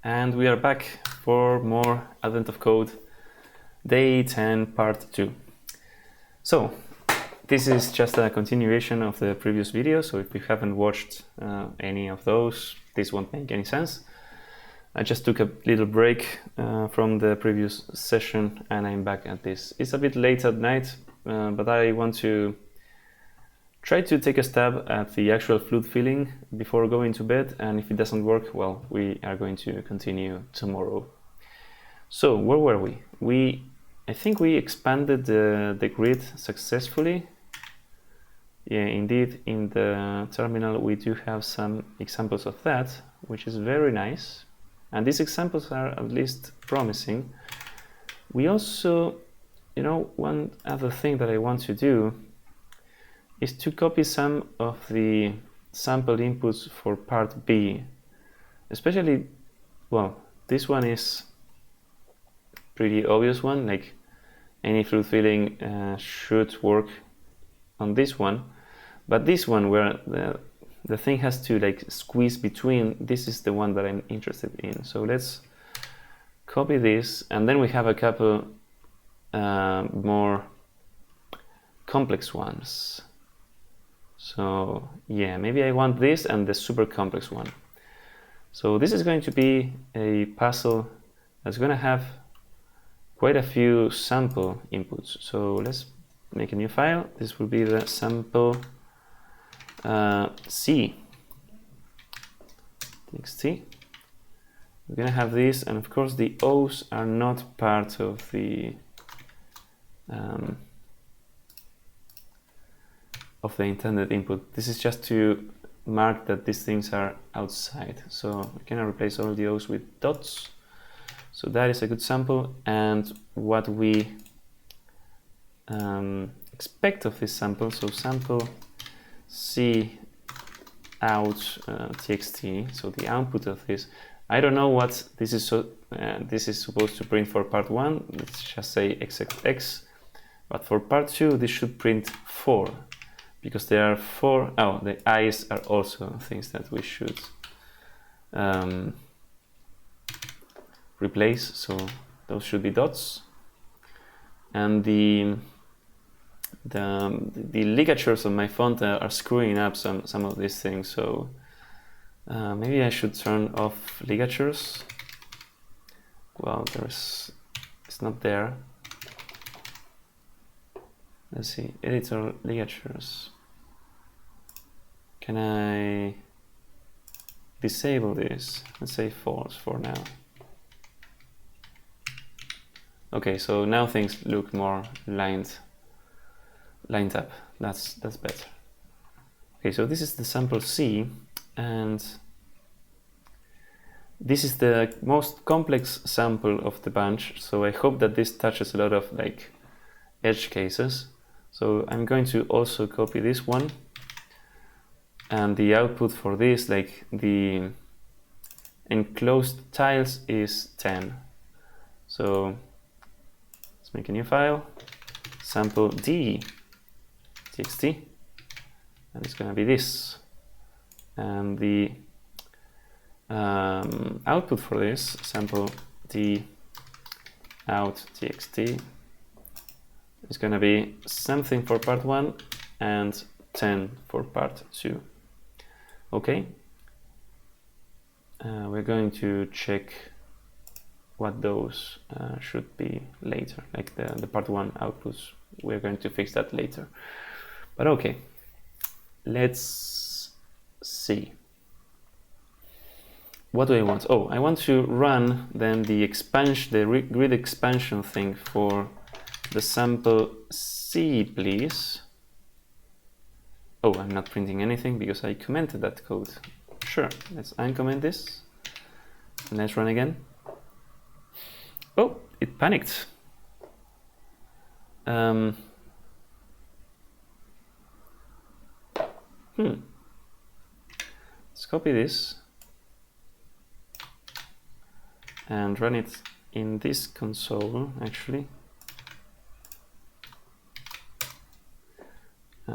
and we are back for more Advent of Code, day 10, part 2. So, this is just a continuation of the previous video, so if you haven't watched any of those, this won't make any sense. I just took a little break from the previous session and I'm back at this. It's a bit late at night, but I want to try to take a stab at the actual fluid filling before going to bed, and if it doesn't work, well, we are going to continue tomorrow. So, where were we? I think we expanded the grid successfully. Yeah, indeed, in the terminal we do have some examples of that, which is very nice. And these examples are at least promising. We also, one other thing that I want to do is to copy some of the sample inputs for part B. Especially, well, this one is pretty obvious one, like any fluid filling should work on this one. But this one where the thing has to like squeeze between, this is the one that I'm interested in. So let's copy this, and then we have a couple more complex ones. So yeah, maybe I want this and the super complex one. So this is going to be a puzzle that's going to have quite a few sample inputs. So let's make a new file. This will be the sample C txt. We're going to have this, and of course the O's are not part of the intended input. This is just to mark that these things are outside. So we can replace all the O's with dots. So that is a good sample, and what we expect of this sample. So sample C out txt. So the output of this. I don't know what this is. So this is supposed to print for part 1. Let's just say x. But for part 2, this should print 4. Because there are 4, the eyes are also things that we should replace, so those should be dots. And the ligatures on my font are screwing up some of these things, so maybe I should turn off ligatures. Well, it's not there. Let's see, editor ligatures. Can I disable this? Let's say false for now. Okay, so now things look more lined up. That's better. Okay, so this is the sample C, and this is the most complex sample of the bunch. So I hope that this touches a lot of like edge cases. So I'm going to also copy this one, and the output for this, like the enclosed tiles, is 10. So let's make a new file, sample D txt, and it's going to be this. And the output for this, sample D out txt, is going to be something for part 1 and 10 for part 2. Okay. We're going to check what those should be later, like the part 1 outputs. We're going to fix that later. But okay, let's see. What do I want? Oh, I want to run then the grid expansion thing for the sample C, please. Oh, I'm not printing anything because I commented that code. Sure, let's uncomment this. And let's run again. Oh, it panicked. Let's copy this and run it in this console, actually.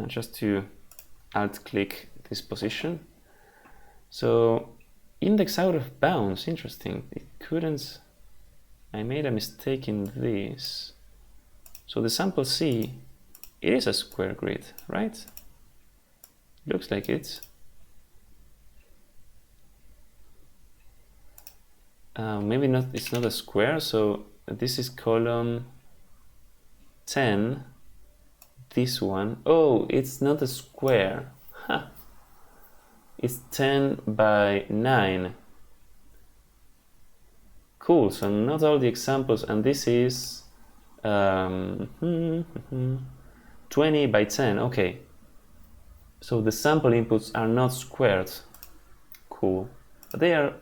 Just to alt-click this position. So index out of bounds, interesting. It couldn't, I made a mistake in this. So the sample C, it is a square grid, right? Looks like it. Maybe not, it's not a square, so this is column 10. This one, oh, it's not a square. Huh. It's 10 by 9. Cool, so not all the examples, and this is 20 by 10, okay. So the sample inputs are not squared. Cool, but they are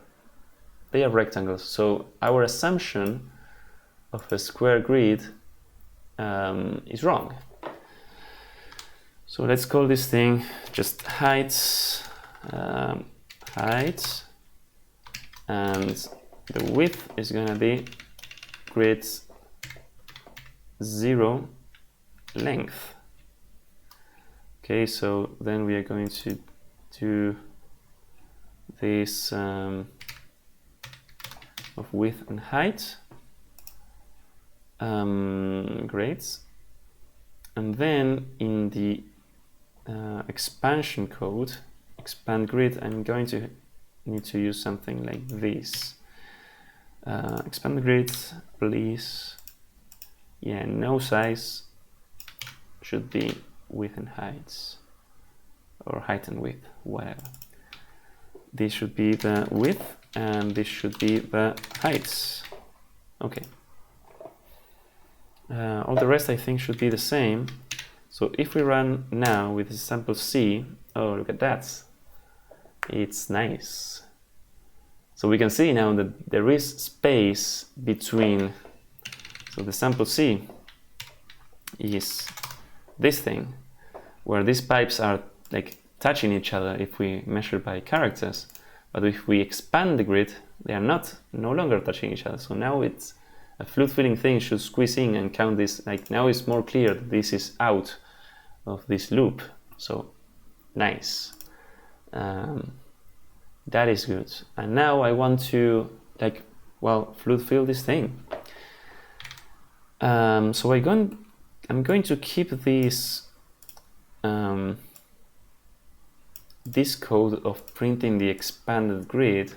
rectangles. So our assumption of a square grid is wrong. So let's call this thing just height, and the width is gonna be grid 0 length. Okay, so then we are going to do this of width and height. Great. And then in the expansion code, expand grid, I'm going to need to use something like this. Expand the grid, please. Yeah, no size should be width and heights, or height and width, whatever. This should be the width, and this should be the heights. Okay. All the rest I think should be the same. So if we run now with the sample C, oh, look at that. It's nice. So we can see now that there is space between, so the sample C is this thing, where these pipes are like touching each other if we measure by characters, but if we expand the grid, they are no longer touching each other. So now it's a fluid filling thing should squeeze in and count this, like now it's more clear that this is out of this loop. So nice. That is good. And now I want to fluid fill this thing. So I'm going to keep this this code of printing the expanded grid,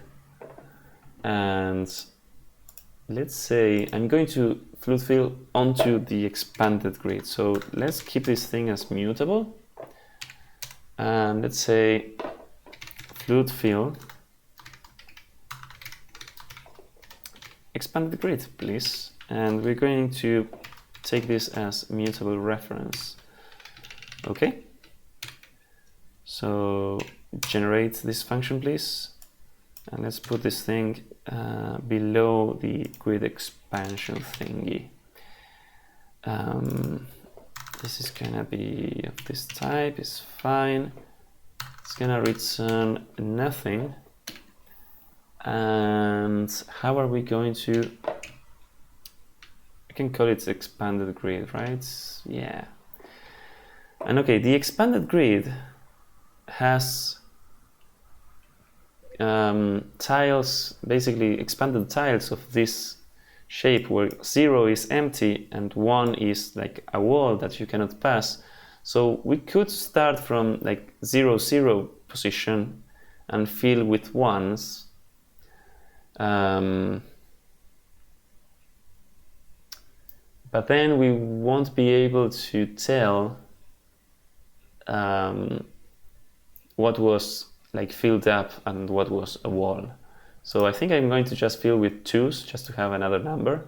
and let's say I'm going to fluid fill onto the expanded grid. So let's keep this thing as mutable, and let's say fluid fill expanded grid, please. And we're going to take this as mutable reference. Okay. So generate this function, please. And let's put this thing below the grid expansion thingy. This is gonna be of this type, is fine. It's gonna return nothing. And how are we going to, I can call it expanded grid, right? Yeah. And okay, the expanded grid has tiles, basically expanded tiles of this shape where 0 is empty and 1 is like a wall that you cannot pass. So we could start from like 0, 0 position and fill with ones. But then we won't be able to tell what was like filled up and what was a wall. So I think I'm going to just fill with 2s just to have another number.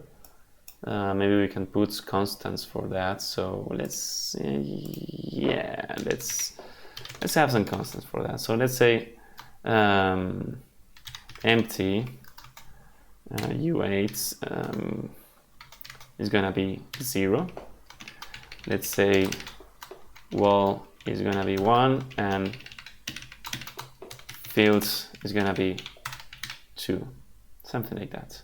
Maybe we can put constants for that. So let's have some constants for that. So let's say empty U8 is gonna be 0. Let's say wall is gonna be 1 and fields is gonna be 2, something like that.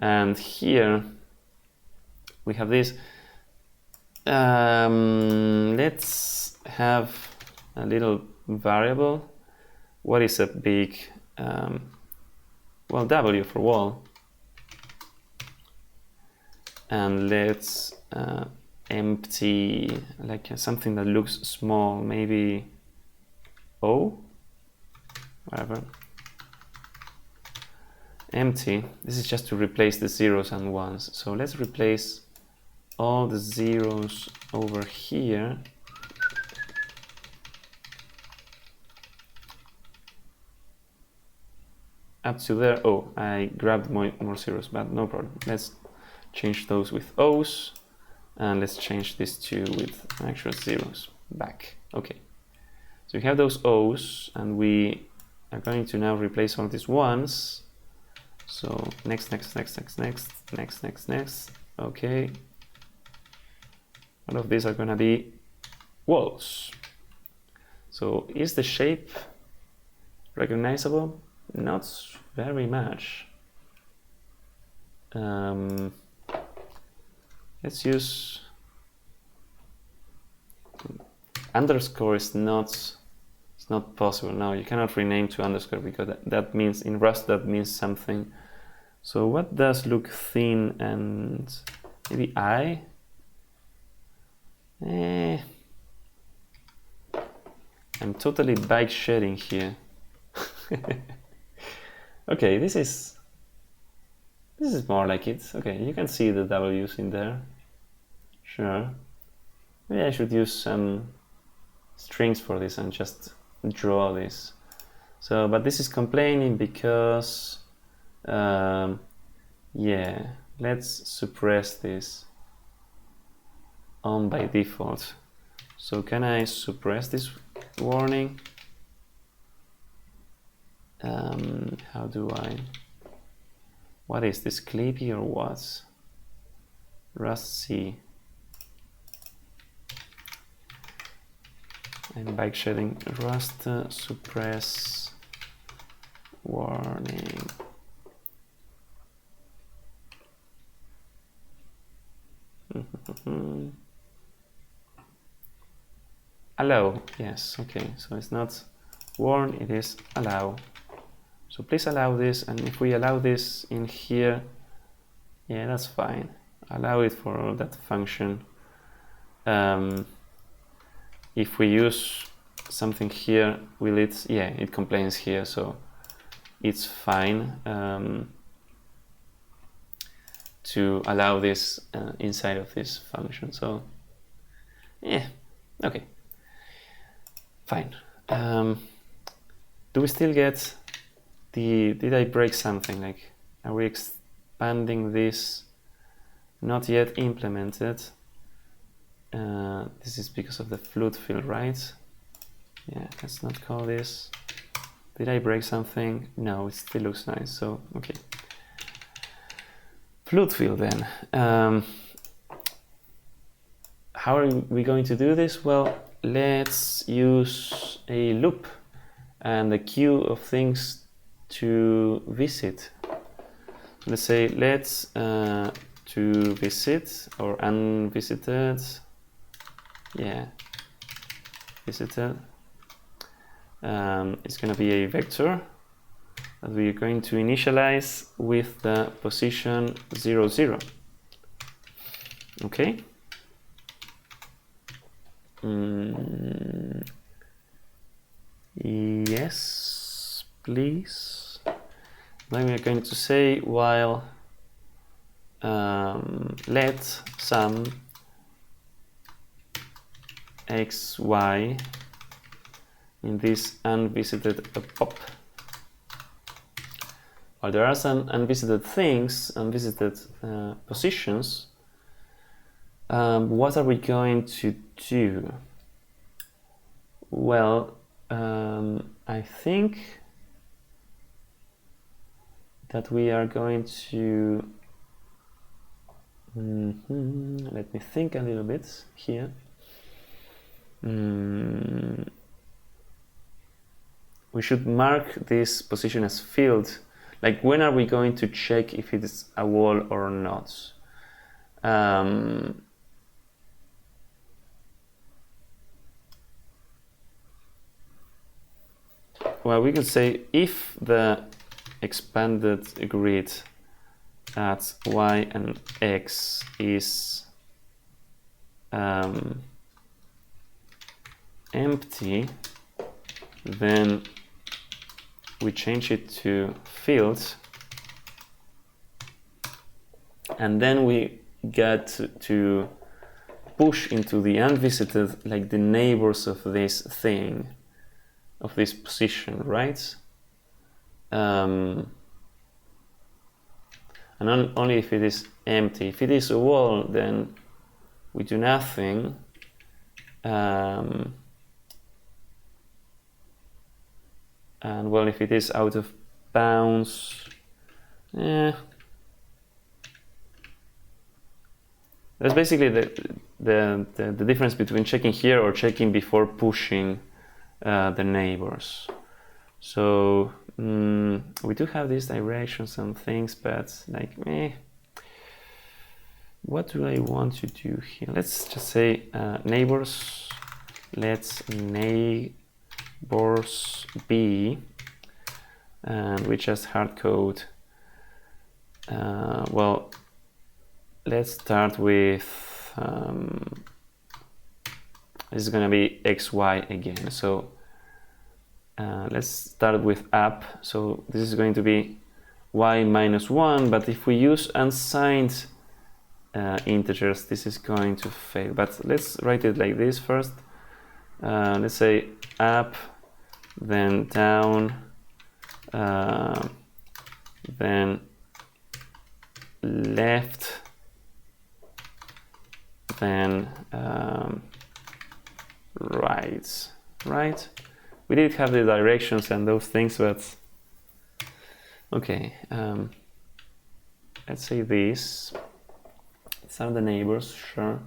And here we have this. Let's have a little variable. What is a big well, W for wall, and let's empty like something that looks small, maybe O, whatever. Empty. This is just to replace the zeros and ones. So let's replace all the zeros over here. Up to there. Oh, I grabbed more zeros, but no problem. Let's change those with O's, and let's change this to with actual zeros back. Okay. So we have those O's, and we are going to now replace all these ones. So next. Okay. All of these are gonna be walls. So is the shape recognizable? Not very much. Let's use underscore is not possible. No, you cannot rename to underscore because that means in Rust that means something. So what does look thin and maybe I? I'm totally bike shedding here. Okay, this is more like it. Okay, you can see the W's in there. Sure. Maybe I should use some strings for this and just draw this. So, but this is complaining because, yeah, let's suppress this on by default. So can I suppress this warning? How do I? What is this, Clippy or what? Rust C. I'm bike shedding Rust suppress warning. Allow, yes, okay, so it's not warn, it is allow. So please allow this, and if we allow this in here, yeah, that's fine. Allow it for that function. If we use something here, will it? Yeah, it complains here, so it's fine to allow this inside of this function. So yeah, okay, fine. Do we still get did I break something? Like, are we expanding this? Not yet implemented. This is because of the float field, right? Yeah, let's not call this. Did I break something? No, it still looks nice, so okay. Float field then. How are we going to do this? Well, let's use a loop and a queue of things to visit. Let's say let's to visit or unvisited. Yeah, visited. It's going to be a vector that we're going to initialize with the position 0, 0. Okay. Yes, please. Then we're going to say while let some x, y in this unvisited pop. While there are some unvisited things, unvisited positions, what are we going to do? Well, I think that we are going to let me think a little bit here. We should mark this position as filled. Like, when are we going to check if it is a wall or not? well, we could say if the expanded grid at y and x is empty, then we change it to fields, and then we get to push into the unvisited like the neighbors of this thing, of this position, right? And only if it is empty. If it is a wall, then we do nothing. And well, if it is out of bounds, that's basically the difference between checking here or checking before pushing the neighbors. So we do have these directions and things, but like, what do I want to do here? Let's just say neighbors. Let's neighbors be, and we just hard code. Well, let's start with this is gonna be xy again. So let's start with up. So this is going to be y minus 1, but if we use unsigned integers, this is going to fail. But let's write it like this first. Let's say up, then down, then left, then right. We did have the directions and those things, but okay. Let's say this. These are the neighbors, sure.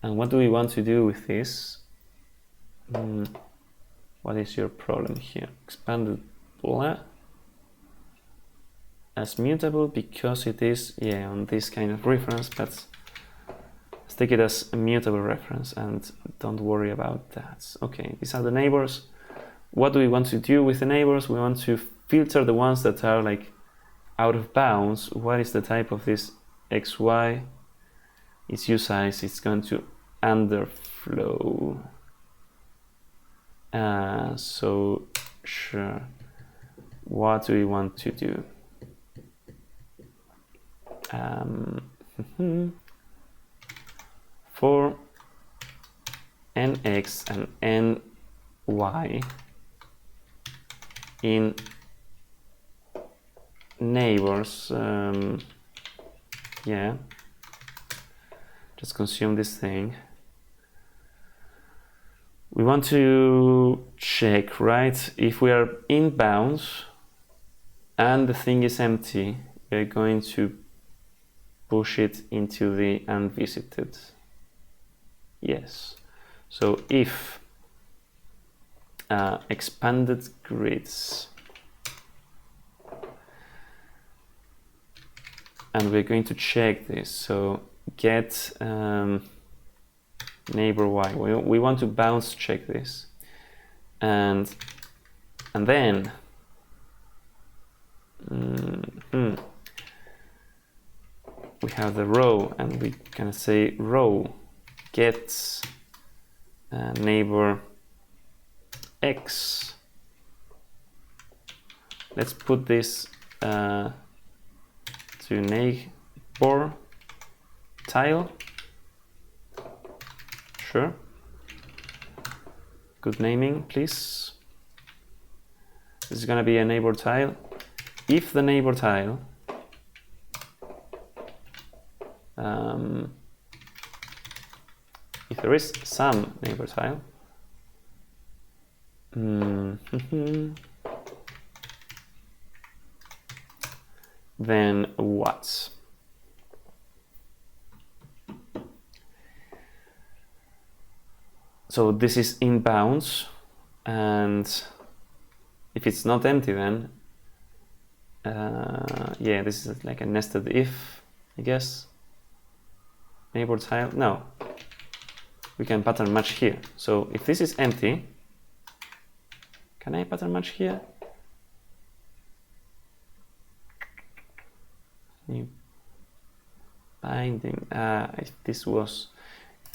And what do we want to do with this? What is your problem here? Expanded blah as mutable because it is, on this kind of reference, but let's take it as a mutable reference and don't worry about that. Okay, these are the neighbors. What do we want to do with the neighbors? We want to filter the ones that are like out of bounds. What is the type of this xy? Its usize, it's going to underflow. So sure, what do we want to do? For nx and ny in neighbors, just consume this thing. We want to check, right? If we are in bounds and the thing is empty, we're going to push it into the unvisited. Yes. So if expanded grids, and we're going to check this. So get neighbor y. We want to bounce check this, and then we have the row, and we can say row get neighbor x. Let's put this to neighbor tile. Sure. Good naming, please. This is going to be a neighbor tile. If the neighbor tile if there is some neighbor tile, then what? So this is in bounds, and if it's not empty, then this is like a nested if, I guess. Neighbor tile, no. We can pattern match here. So if this is empty, Can I pattern match here? New binding. If this was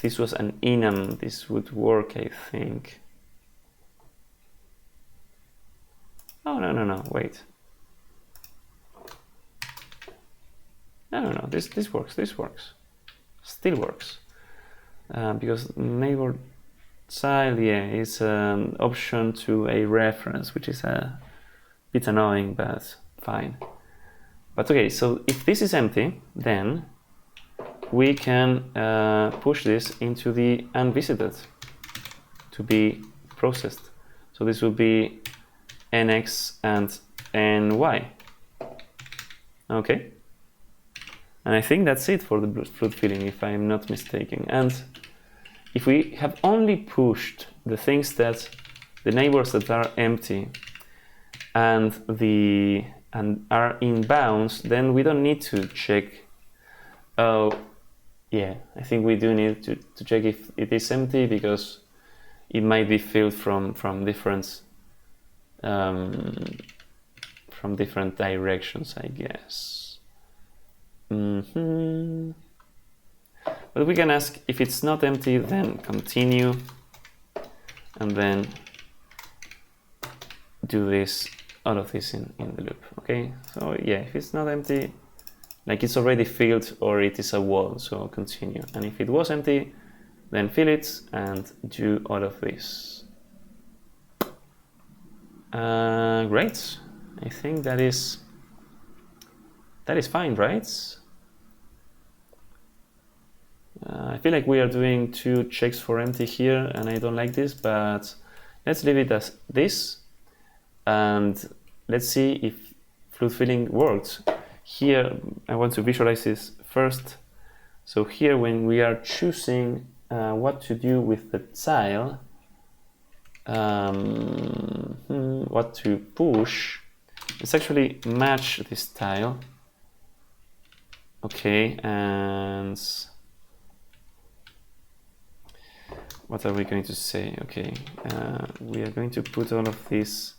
an enum, this would work, I think. Oh, no, wait. No, this works, still works. Because neighbor child, yeah, is an option to a reference, which is a bit annoying, but fine. But okay, so if this is empty, then we can push this into the unvisited to be processed. So this will be nx and ny. Okay. And I think that's it for the fluid filling, if I'm not mistaken. And if we have only pushed the things that the neighbors that are empty and are in bounds, then we don't need to check. Oh, yeah, I think we do need to check if it is empty, because it might be filled from different directions, I guess. But we can ask if it's not empty, then continue, and then do this, all of this in the loop. Okay, so yeah, if it's not empty, like it's already filled or it is a wall, so continue. And if it was empty, then fill it and do all of this. Great. I think that is fine, right? I feel like we are doing 2 checks for empty here, and I don't like this, but let's leave it as this, and let's see if fluid filling works. Here, I want to visualize this first. So here, when we are choosing what to do with the tile, what to push, let's actually match this tile. Okay, and what are we going to say? Okay, we are going to put all of this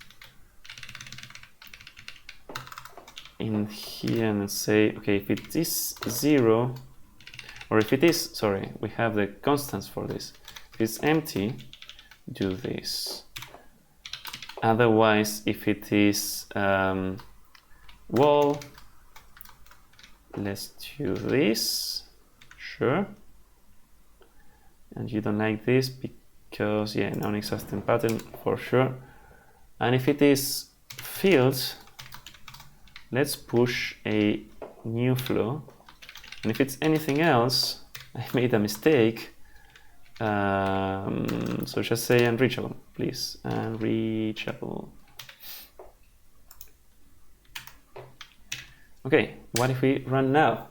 in here and say, okay, if it is 0, or if it is, sorry, we have the constants for this. If it's empty, do this. Otherwise, if it is wall, let's do this, sure. And you don't like this because, yeah, non-existent pattern for sure. And if it is filled, let's push a new flow. And if it's anything else, I made a mistake. So just say unreachable, please. Unreachable. Okay, what if we run now?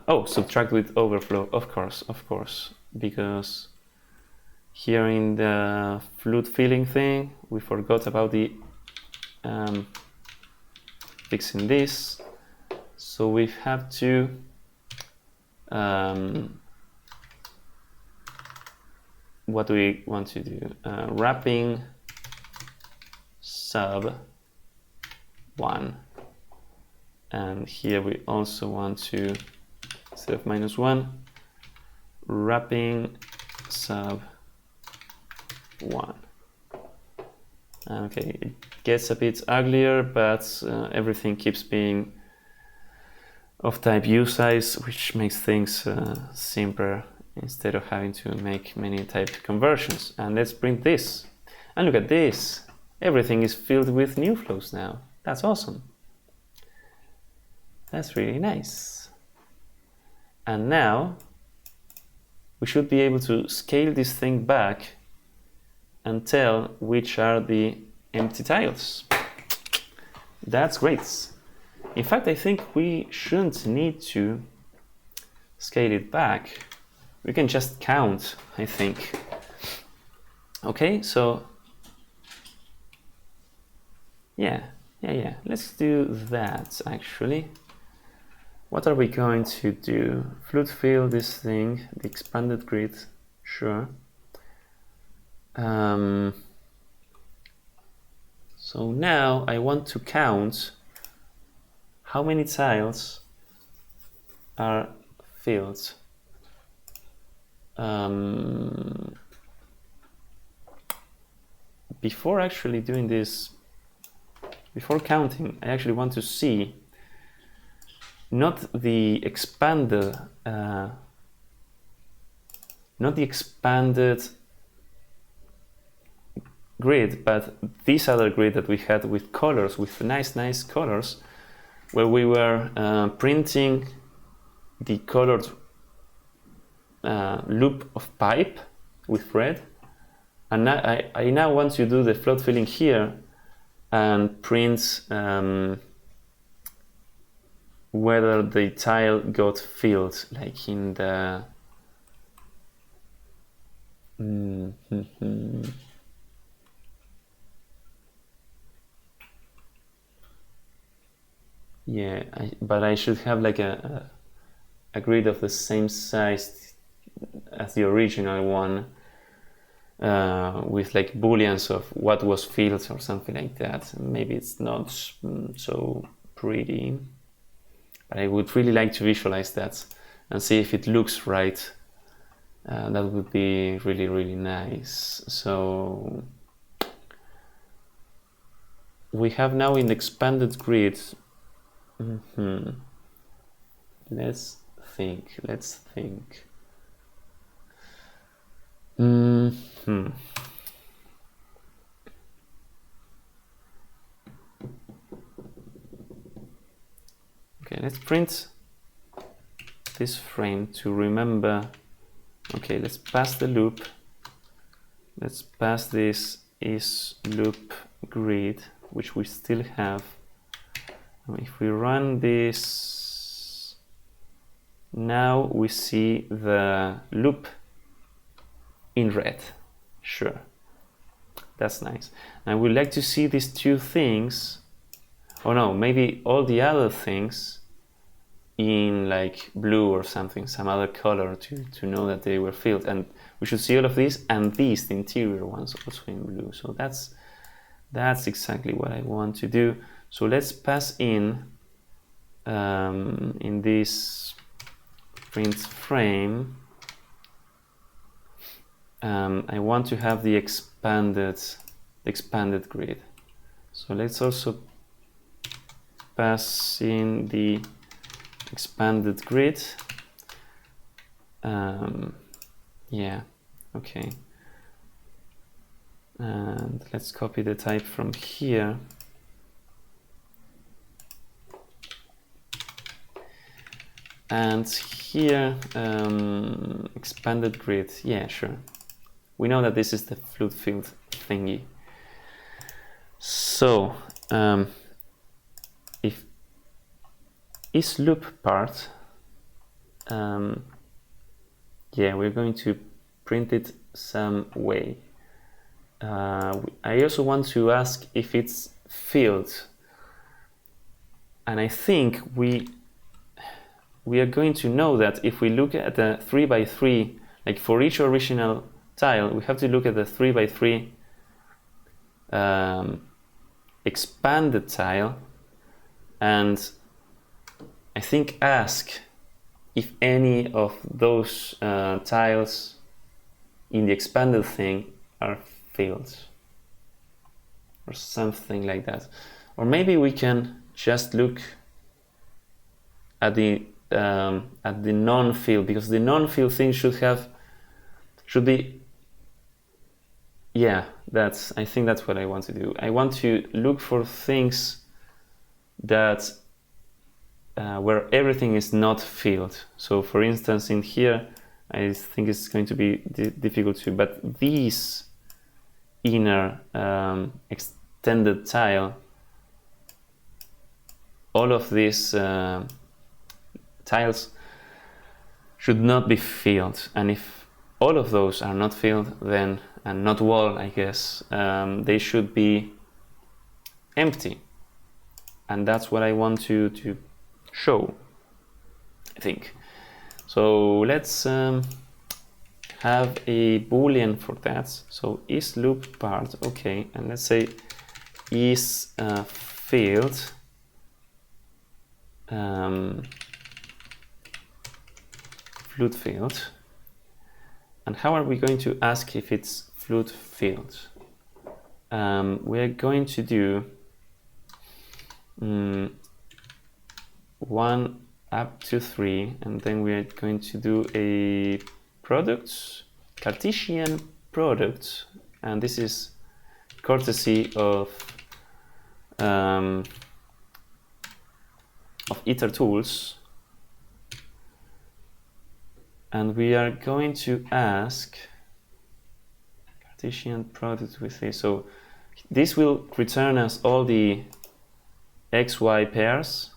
Oh, subtract with overflow, of course, because here in the fluid filling thing, we forgot about the fixing this. So we have to what do we want to do? Wrapping sub 1. And here we also want to, instead of -1, wrapping sub 1. Okay, it gets a bit uglier, but everything keeps being of type usize, which makes things simpler instead of having to make many type conversions. And let's print this. And look at this. Everything is filled with new flows now. That's awesome. That's really nice. And now we should be able to scale this thing back and tell which are the empty tiles. That's great. In fact, I think we shouldn't need to scale it back. We can just count, I think. Okay, so yeah. Let's do that actually. What are we going to do? Fluid fill this thing, the expanded grid, sure. So now I want to count how many tiles are filled. Before actually doing this, before counting, I actually want to see not the expanded grid, but this other grid that we had with colors, with nice colors, where we were printing the colored loop of pipe with red. And now I now want to do the float filling here and print whether the tile got filled, like in the yeah, but I should have like a grid of the same size as the original one, with like booleans of what was filled or something like that. Maybe it's not so pretty, but I would really like to visualize that and see if it looks right. That would be really nice. So we have now in the expanded grid. Let's think. Okay, let's print this frame to remember. Okay, let's pass the loop. Let's pass this is loop grid, which we still have. If we run this, now we see the loop in red. Sure, that's nice. I would like to see these two things, or no, maybe all the other things in like blue or something, some other color to know that they were filled. And we should see all of these and these, the interior ones, also in blue. So that's exactly what I want to do. So let's pass in this print frame. I want to have the expanded grid. So let's also pass in the expanded grid. Yeah, okay. And let's copy the type from here. And here, expanded grid. Yeah, sure. We know that this is the float filled thingy. So, if is loop part, yeah, we're going to print it some way. I also want to ask if it's filled, and I think we are going to know that if we look at the 3x3, like for each original tile, we have to look at the 3x3 expanded tile, and I think ask if any of those tiles in the expanded thing are filled, or something like that. Or maybe we can just look at the non-fill, because the non-fill thing should be, yeah, I think that's what I want to do. I want to look for things that where everything is not filled. So for instance, in here, I think it's going to be difficult to, but these inner extended tile, all of these tiles should not be filled. And if all of those are not filled, then, and not wall, I guess, they should be empty. And that's what I want to show, I think. So let's have a boolean for that. So is loop part, okay, and let's say is field float field. And how are we going to ask if it's float field? We're going to do 1 up to 3, and then we're going to do a product, Cartesian product, and this is courtesy of Ether tools. And we are going to ask Cartesian product with this. So this will return us all the xy pairs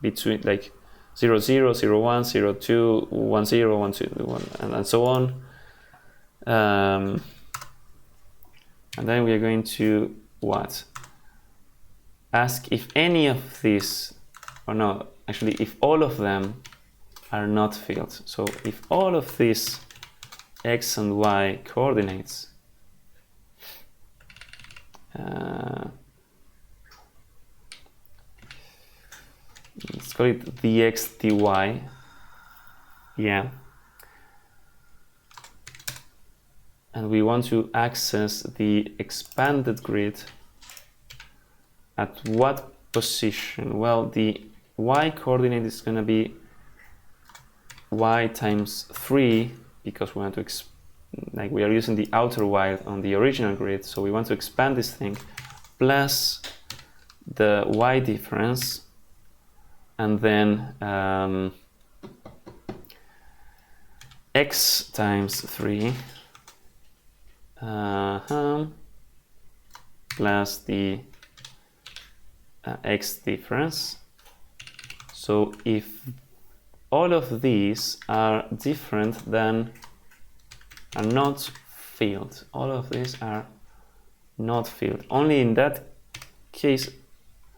between like 0, 0, 0, 1, 0, 2, 1, 0, 1, 2, 1, and so on. And then we are going to what? Ask if any of these, or no, actually if all of them are not fields. So if all of these x and y coordinates let's call it dx dy, yeah, and we want to access the expanded grid at what position? Well, the y coordinate is going to be y times 3, because we want to like we are using the outer y on the original grid, so we want to expand this thing, plus the y difference, and then x times 3 plus the x difference. So if all of these are different than are not field, all of these are not field, only in that case.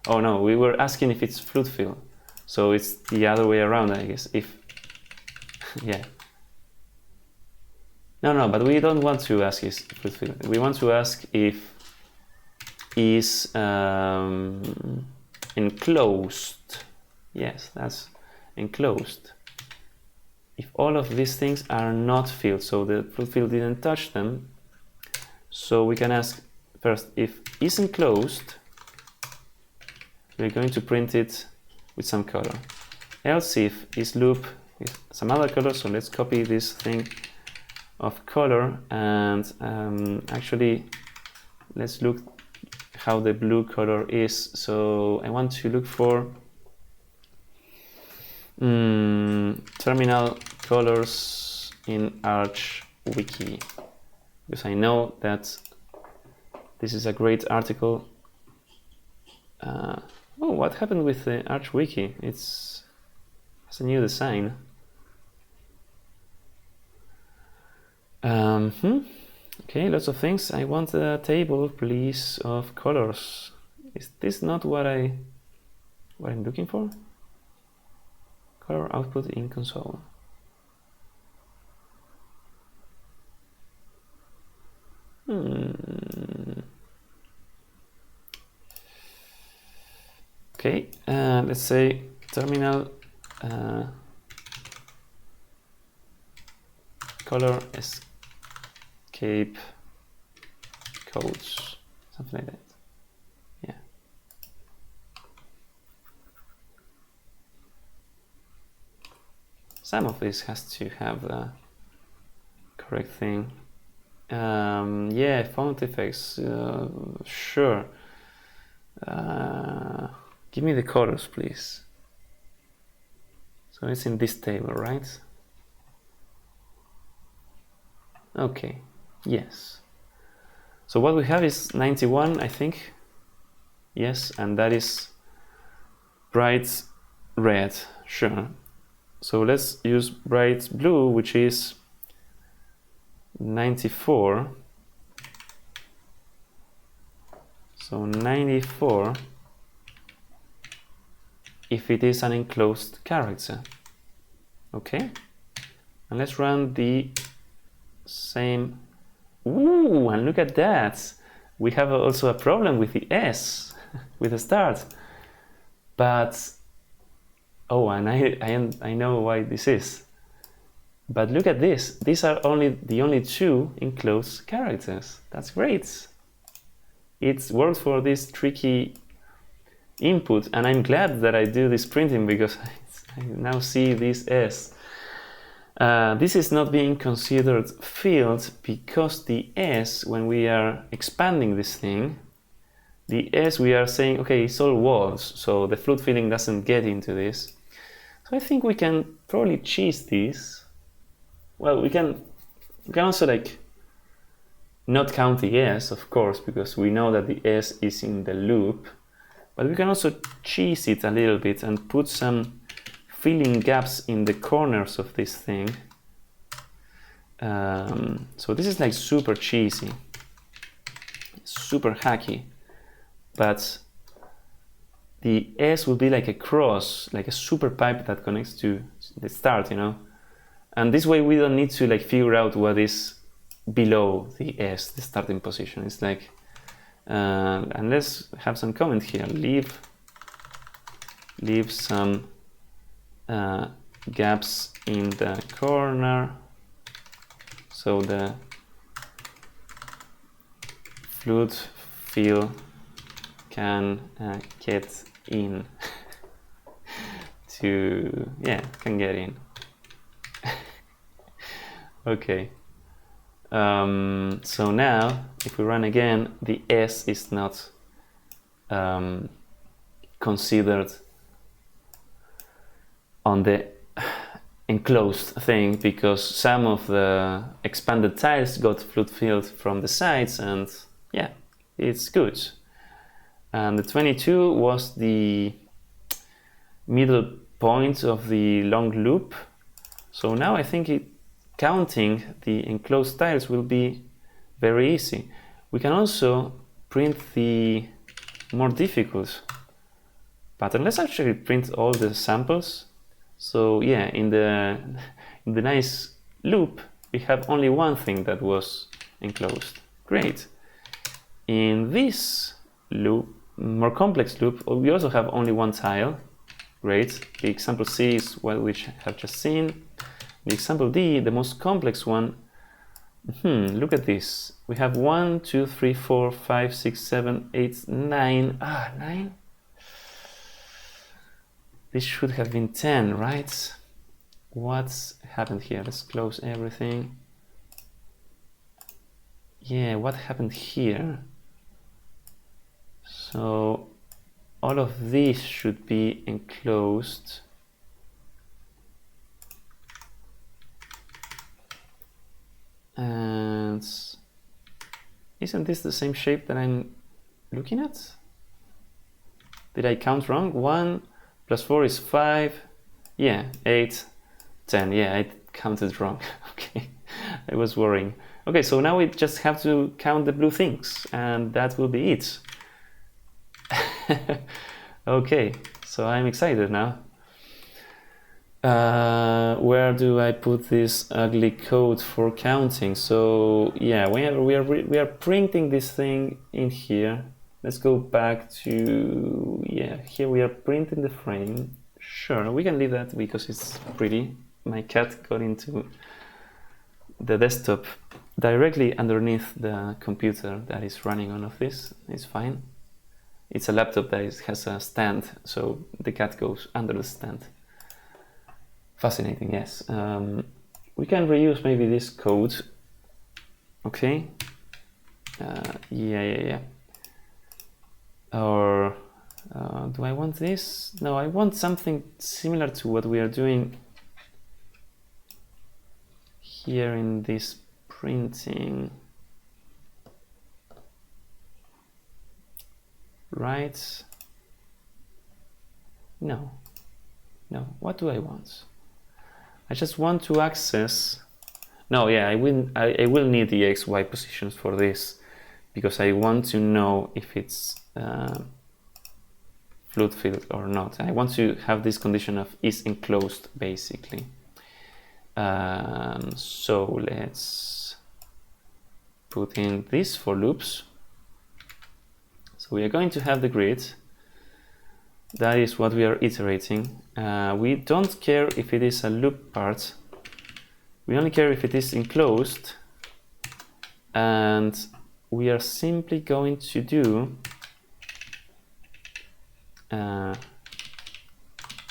Oh no, we were asking if it's float field, so it's the other way around, I guess. If yeah, no, but we don't want to ask is float field. We want to ask if is enclosed. Yes, that's enclosed. If all of these things are not fields, so the float field didn't touch them, so we can ask first if is enclosed. We're going to print it with some color. Else if is loop with some other color, so let's copy this thing of color, and actually let's look how the blue color is. So I want to look for terminal colors in Arch Wiki, because I know that this is a great article. Oh, what happened with the Arch Wiki? It's a new design. Okay, lots of things. I want a table, please, of colors. Is this not what I'm looking for? Color output in console. Okay, let's say terminal color escape codes, something like that. Yeah. Some of this has to have the correct thing. Yeah, font effects, sure. Give me the colors, please. So it's in this table, right? Okay, yes. So what we have is 91, I think. Yes, and that is bright red, sure. So let's use bright blue, which is 94. So 94 if it is an enclosed character. Okay, and let's run the same Ooh, and look at that. We have also a problem with the S, with the start. But, oh, and I know why this is. But look at this. These are the only two enclosed characters. That's great. It works for this tricky input, and I'm glad that I do this printing because I now see this S. This is not being considered field because the S, when we are expanding this thing, the S we are saying, okay, it's all walls, so the fluid filling doesn't get into this. So I think we can probably cheese this. Well, we can also like not count the S, of course, because we know that the S is in the loop, but we can also cheese it a little bit and put some filling gaps in the corners of this thing. So this is like super cheesy, super hacky, but the S will be like a cross, like a super pipe that connects to the start, you know? And this way we don't need to like figure out what is below the S, the starting position. It's like, and let's have some comment here. Leave some gaps in the corner so the fluid fill can get in can get in. Okay, so now if we run again, the S is not considered on the enclosed thing because some of the expanded tiles got fluid filled from the sides, and yeah, it's good. And the 22 was the middle point of the long loop. So now I think counting the enclosed tiles will be very easy. We can also print the more difficult pattern. Let's actually print all the samples. So yeah, in the nice loop, we have only one thing that was enclosed. Great. In this loop, more complex loop, we also have only one tile. Great. The example C is what we have just seen. The example D, the most complex one, look at this. We have 1, 2, 3, 4, 5, 6, 7, 8, 9. 9? This should have been 10, right? What's happened here? Let's close everything. Yeah, what happened here? So all of these should be enclosed. And isn't this the same shape that I'm looking at? Did I count wrong? 1 plus 4 is 5. Yeah, 8, 10. Yeah, I counted wrong. Okay, I was worrying. Okay, so now we just have to count the blue things, and that will be it. Okay, so I'm excited now. Where do I put this ugly code for counting? So yeah, we are printing this thing in here. Let's go back to, yeah, here we are printing the frame. Sure, we can leave that because it's pretty. My cat got into the desktop directly underneath the computer that is running all of this. It's fine. It's a laptop that has a stand, so the cat goes under the stand. Fascinating, yes. We can reuse maybe this code. Okay. Yeah. Or do I want this? No, I want something similar to what we are doing here in this printing. Right? No. What do I want? I just want to access. No, yeah, I will need the XY positions for this because I want to know if it's fluid filled or not. I want to have this condition of is enclosed basically. So let's put in these for loops. So we are going to have the grid. That is what we are iterating. We don't care if it is a loop part. We only care if it is enclosed. And we are simply going to do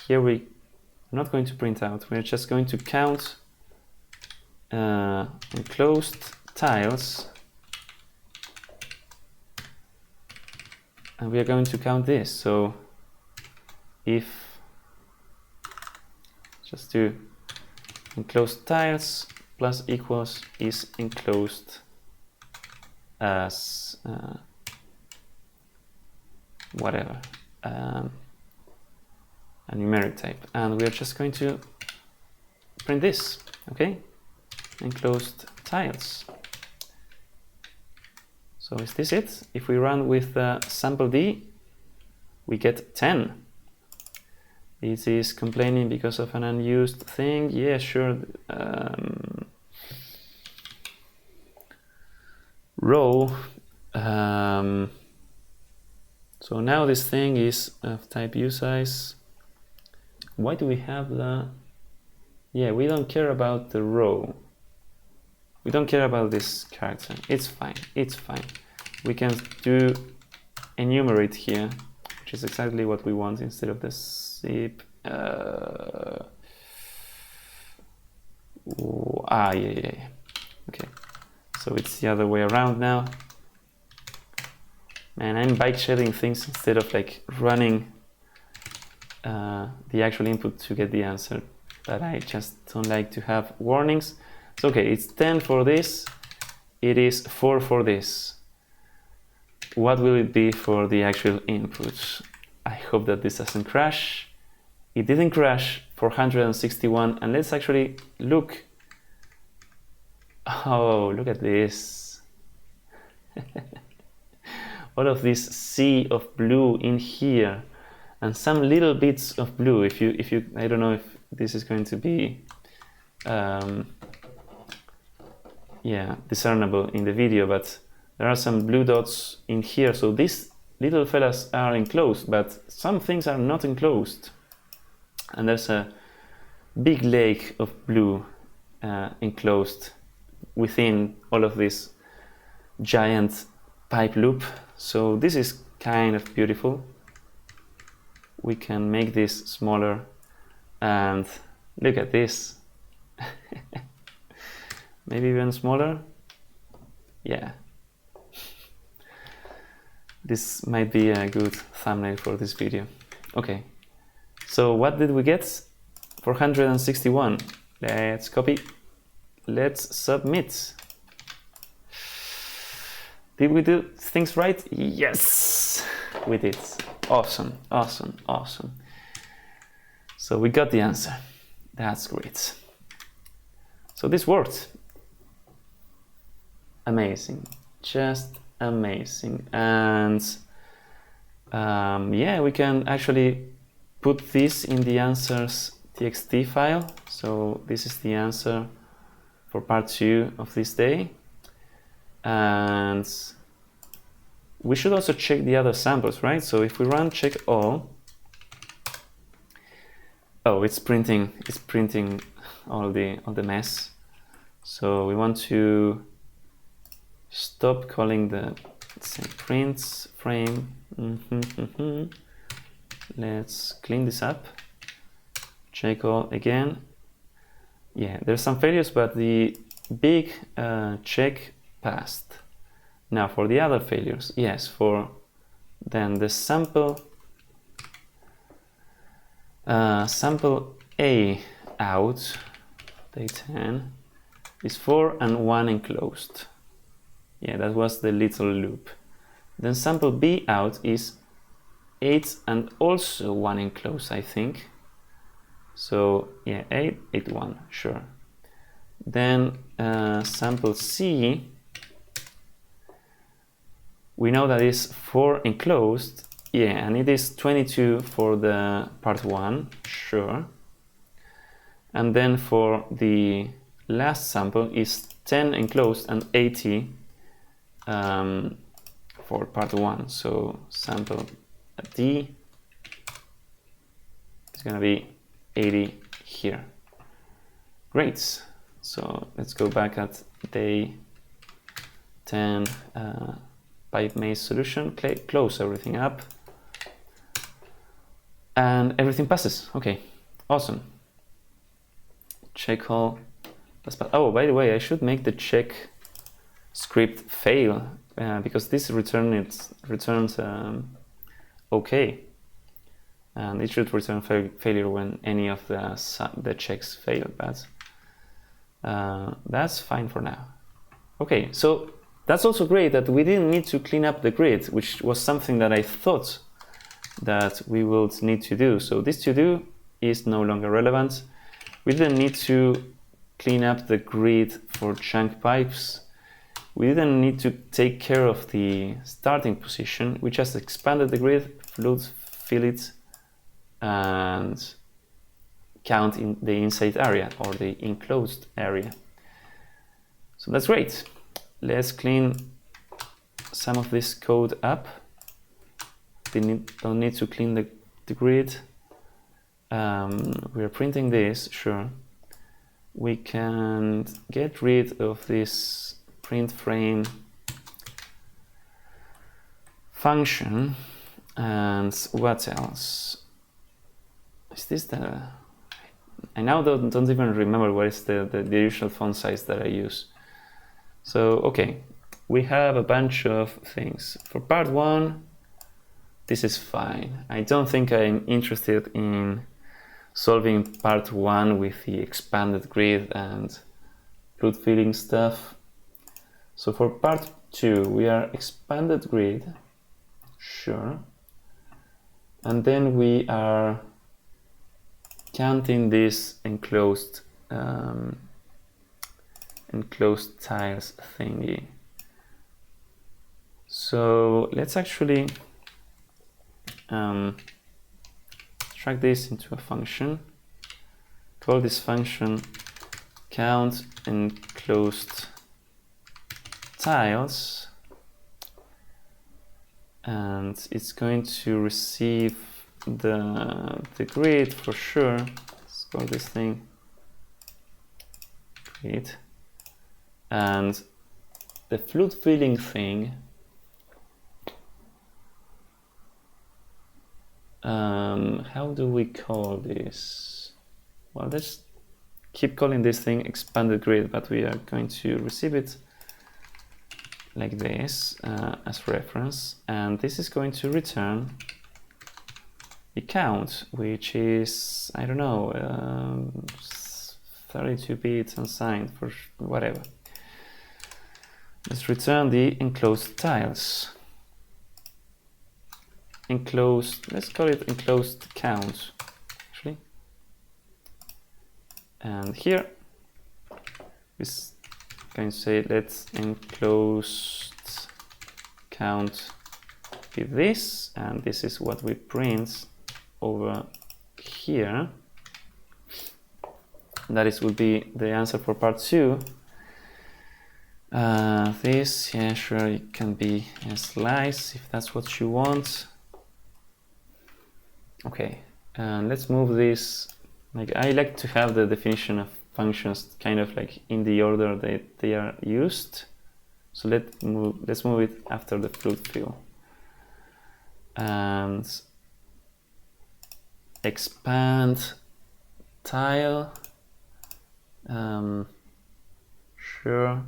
here we're not going to print out. We're just going to count enclosed tiles, and we are going to count this. So if just do enclosed tiles plus equals is enclosed as whatever, a numeric type, and we are just going to print this. Okay, enclosed tiles. So is this it? If we run with sample D, we get 10. It is complaining because of an unused thing. Yeah, sure. Row. So now this thing is of type usize. Why do we have the... Yeah, we don't care about the row. We don't care about this character. It's fine. It's fine. We can do enumerate here, which is exactly what we want instead of the zip. Yeah. Okay. So it's the other way around now. Man, I'm bike shedding things instead of like running the actual input to get the answer. But I just don't like to have warnings. So okay, it's 10 for this. It is 4 for this. What will it be for the actual input? I hope that this doesn't crash. It didn't crash for 161, and let's actually look. Oh, look at this. All of this sea of blue in here, and some little bits of blue. If you, I don't know if this is going to be, yeah, discernible in the video, but there are some blue dots in here. So these little fellas are enclosed, but some things are not enclosed. And there's a big lake of blue enclosed within all of this giant pipe loop. So this is kind of beautiful. We can make this smaller, and look at this. Maybe even smaller. Yeah. This might be a good thumbnail for this video. Okay. So what did we get? 461. Let's copy. Let's submit. Did we do things right? Yes, we did. Awesome, awesome, awesome. So we got the answer. That's great. So this worked. Amazing, just amazing. And yeah, we can actually put this in the answers txt file. So this is the answer for part 2 of this day. And we should also check the other samples, right? So if we run check all, oh, it's printing all the mess. So we want to stop calling the, let's say, prints frame. Let's clean this up. Check all again. Yeah, there's some failures, but the big check passed. Now for the other failures, yes, for then the sample sample A out, day 10, is 4 and 1 enclosed. Yeah, that was the little loop. Then sample B out is 8 and also 1 enclosed, I think. So yeah, 8, 8, 1, sure. Then sample C, we know that is 4 enclosed, yeah, and it is 22 for the part 1, sure. And then for the last sample is 10 enclosed and 80 for part 1. So sample D is going to be 80 here. Great. So let's go back at day 10 pipe maze solution, close everything up, and everything passes. Okay, awesome. Check all. Oh, by the way, I should make the check script fail because this returns okay, and it should return failure when any of the checks fail, but that's fine for now. Okay, so that's also great that we didn't need to clean up the grid, which was something that I thought that we would need to do. So this to do is no longer relevant. We didn't need to clean up the grid for chunk pipes. We didn't need to take care of the starting position. We just expanded the grid, fill it, and count in the inside area or the enclosed area. So that's great. Let's clean some of this code up. We don't need to clean the grid. We're printing this, sure. We can get rid of this print frame function. And what else? Is this the... I now don't even remember what is the usual font size that I use. So, okay, we have a bunch of things. For part 1, this is fine. I don't think I'm interested in solving part 1 with the expanded grid and fluid filling stuff. So for part 2, we are expanded grid, sure. And then we are counting this enclosed tiles thingy. So let's actually drag this into a function. Call this function count enclosed tiles, and it's going to receive the grid for sure. Let's call this thing grid, and the fluid filling thing how do we call this? Well, let's keep calling this thing expanded grid, but we are going to receive it like this as reference, and this is going to return the count, which is, I don't know, 32 bits unsigned for whatever. Let's return the enclosed tiles. Enclosed, let's call it enclosed count, actually. And here, we're going to say let's enclosed count be this, and this is what we print over here. That is will be the answer for part 2. This, yeah, sure, it can be a slice if that's what you want. Okay, and let's move this. Like, I like to have the definition of functions kind of like in the order that they are used. So let's move it after the fluid fill. And expand tile. Sure.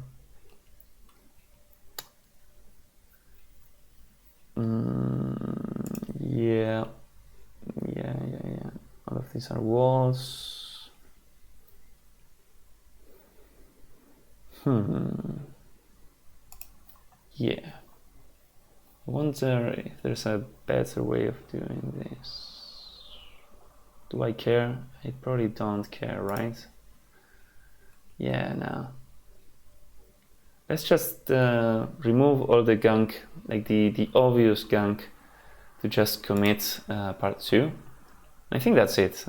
Yeah. All of these are walls. Yeah. I wonder if there's a better way of doing this. Do I care? I probably don't care, right? Yeah, no. Let's just remove all the gunk, like the obvious gunk, to just commit part 2. I think that's it.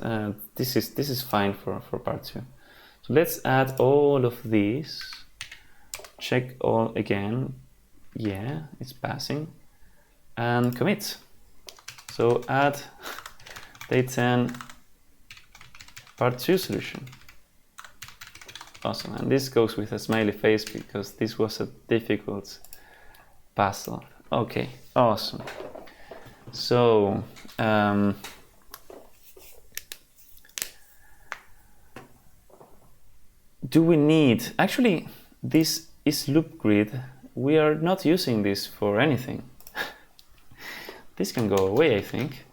This is fine for part 2. So let's add all of these. Check all again. Yeah, it's passing. And commit. So add day 10 part 2 solution. Awesome. And this goes with a smiley face because this was a difficult puzzle. Okay, awesome. So do we need, actually this is loop grid, we are not using this for anything. This can go away, I think.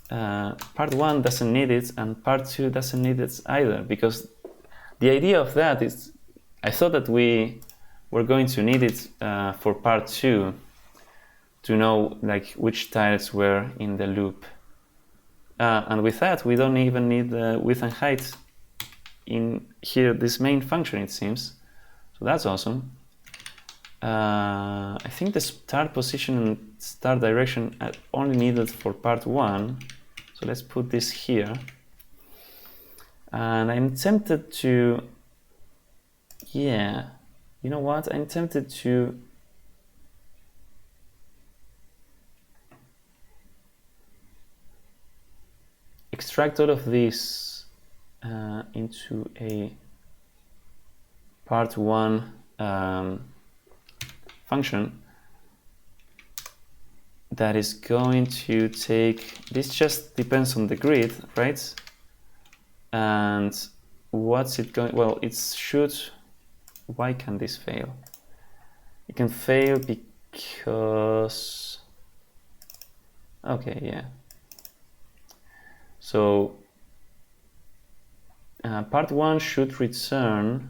Part 1 doesn't need it and part 2 doesn't need it either, because the idea of that is, I thought that we were going to need it for part 2 to know like which tiles were in the loop. And with that, we don't even need the width and height in here, this main function, it seems. So that's awesome. I think the start position and start direction are only needed for part 1. So let's put this here. And I'm tempted to, yeah, you know what? I'm tempted to extract all of this into a part 1 function that is going to take, this just depends on the grid, right? And what's it going, well, it should, why can this fail? It can fail because, okay, yeah. So part 1 should return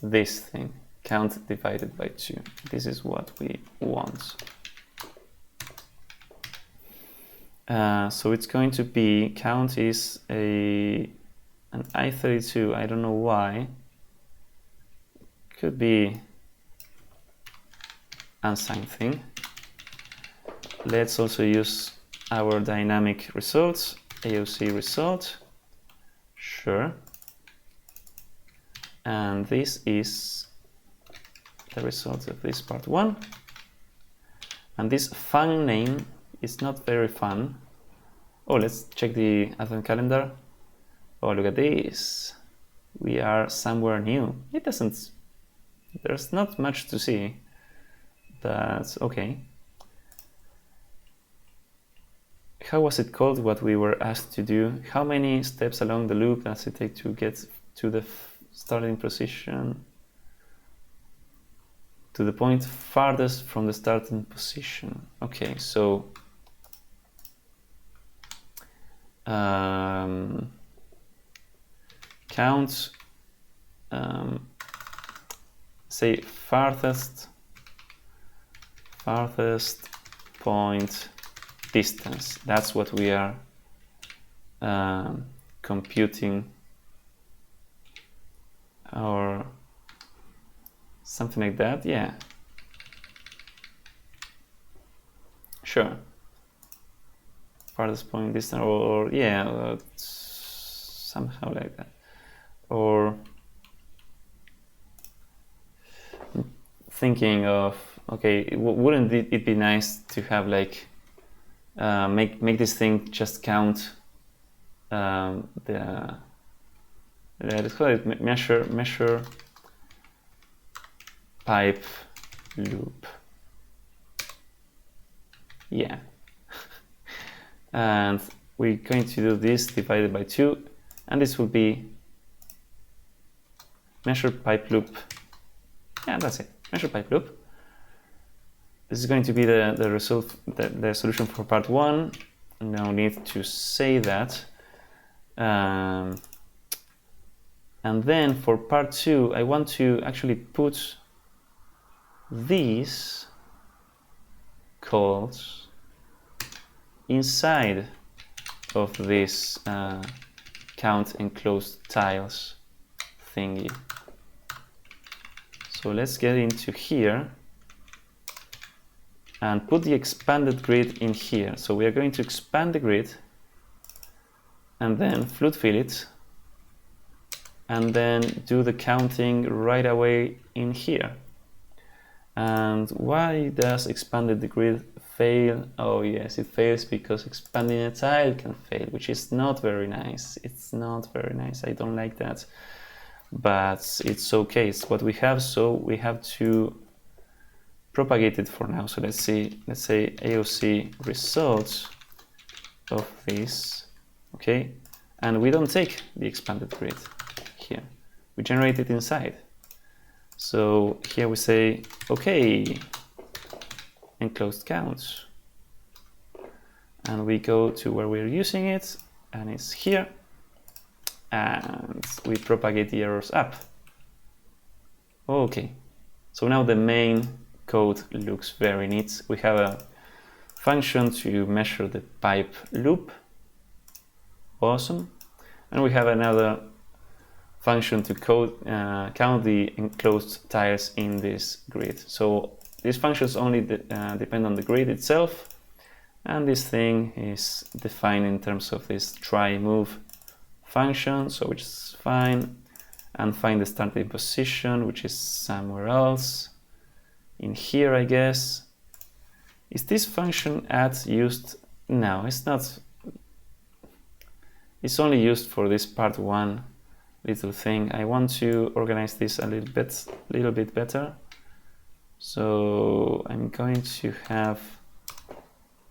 this thing, count divided by 2. This is what we want. So it's going to be, count is an I32, I don't know why. Could be unsigned thing. Let's also use our dynamic results, AOC result, sure. And this is the result of this part 1. And this fun name is not very fun. Oh, let's check the advent calendar. Oh, look at this. We are somewhere new. It doesn't, there's not much to see. That's okay. How was it called, what we were asked to do? How many steps along the loop does it take to get to the starting position? To the point farthest from the starting position. Okay, so count, say farthest point distance. That's what we are computing, or something like that. Yeah, sure. Farthest point distance, or yeah, somehow like that. Or thinking of, okay, wouldn't it be nice to have like make this thing just count let's call it measure pipe loop. Yeah. And we're going to do this divided by 2, and this will be measure pipe loop. Yeah, that's it. Measure pipe loop. This is going to be the result, the solution for part 1. No need to say that. And then for part 2, I want to actually put these calls inside of this count enclosed tiles thingy. So let's get into here and put the expanded grid in here. So we are going to expand the grid and then float fill it and then do the counting right away in here. And why does expanded the grid fail? Oh yes, it fails because expanding a tile can fail, which is not very nice. It's not very nice. I don't like that. But it's okay. It's what we have, so we have to propagate it for now. So let's say AOC results of this, okay? And we don't take the expanded grid here. We generate it inside. So here we say, okay, enclosed counts. And we go to where we're using it, and it's here. And we propagate the errors up. Okay, so now the main code looks very neat. We have a function to measure the pipe loop. Awesome. And we have another function to count the enclosed tiles in this grid. So these functions only depend on the grid itself, and this thing is defined in terms of this try move function, so which is fine, and find the starting position, which is somewhere else in here, I guess. Is this function add used? No, it's not. It's only used for this part one little thing. I want to organize this a little bit better. So I'm going to have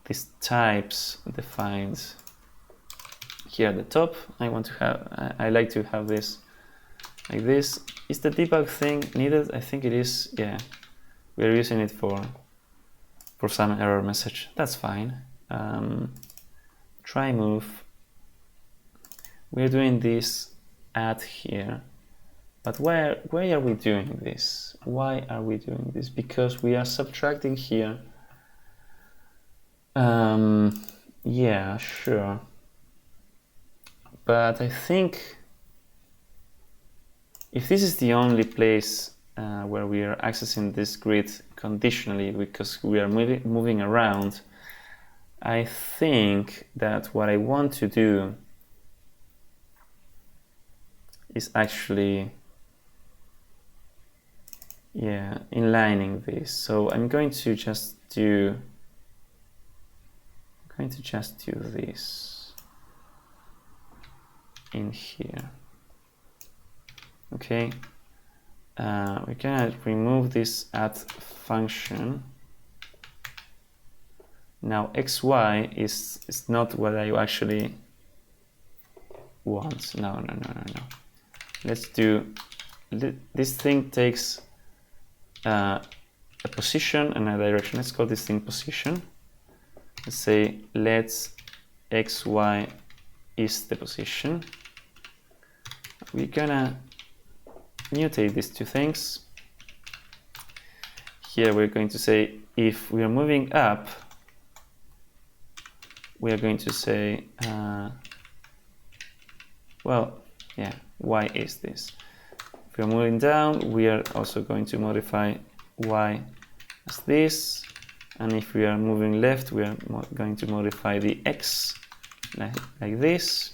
these types defined here at the top. I like to have this like this. Is the debug thing needed? I think it is. Yeah, we're using it for some error message. That's fine. Try move. We're doing this add here, but why are we doing this? Why are we doing this? Because we are subtracting here. Yeah, sure. But I think if this is the only place where we are accessing this grid conditionally because we are moving around, I think that what I want to do is actually, yeah, inlining this. So I'm going to just do this in here. Okay, we can remove this add function. Now xy is not what I actually want. No. Let's do, this thing takes a position and a direction. Let's call this thing position. Let's say let's xy is the position. We're gonna mutate these two things. Here we're going to say if we are moving up, we are going to say, well, yeah, y is this. If we are moving down, we are also going to modify y as this. And if we are moving left, we are going to modify the x like this.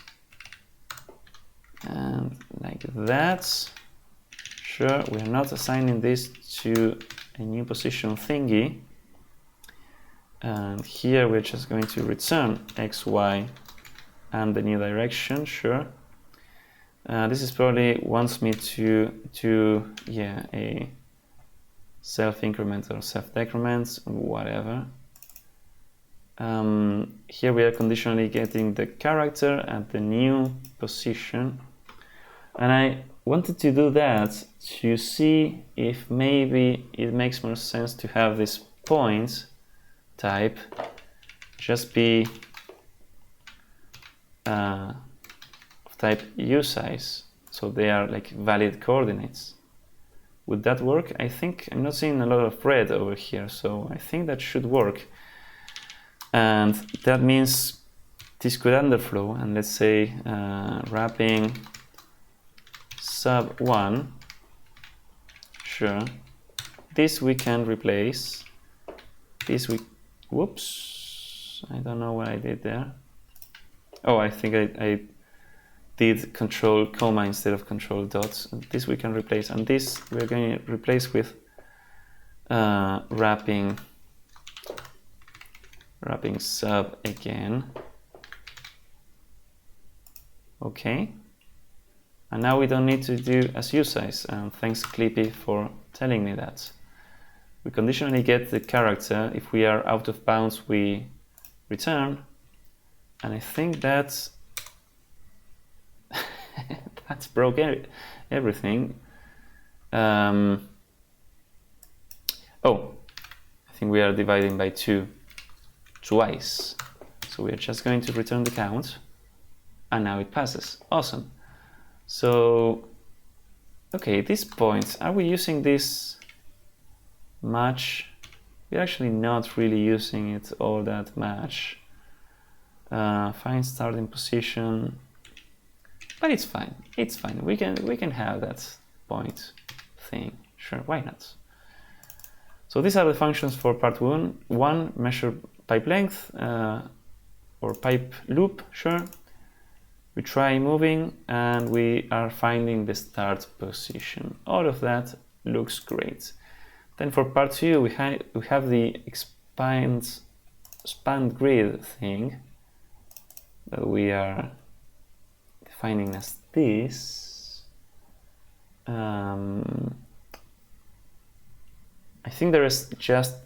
And like that. Sure, we are not assigning this to a new position thingy. And here we're just going to return x, y, and the new direction, sure. This is probably wants me to yeah, a self-increment or self-decrement, whatever. Here we are conditionally getting the character at the new position. And I wanted to do that to see if maybe it makes more sense to have this point type just be of type usize, so they are like valid coordinates. Would that work? I think I'm not seeing a lot of red over here, so I think that should work. And that means this could underflow, and let's say wrapping sub1, sure. This we can replace. This we, whoops, I don't know what I did there. Oh, I think I did control comma instead of control dots. And this we can replace, and this we're going to replace with wrapping sub again. Okay. And now we don't need to do as usize, and thanks Clippy for telling me that. We conditionally get the character. If we are out of bounds, we return. And I think that's that's broke everything. Oh, I think we are dividing by 2 twice. So we are just going to return the count, and now it passes. Awesome. So, okay, these points, are we using this much? We're actually not really using it all that much. Find starting position, but it's fine. It's fine. We can have that point thing. Sure, why not? So these are the functions for part one. Measure pipe length or pipe loop. Sure. We try moving, and we are finding the start position. All of that looks great. Then for part 2, we have the expand grid thing that we are defining as this. I think there is just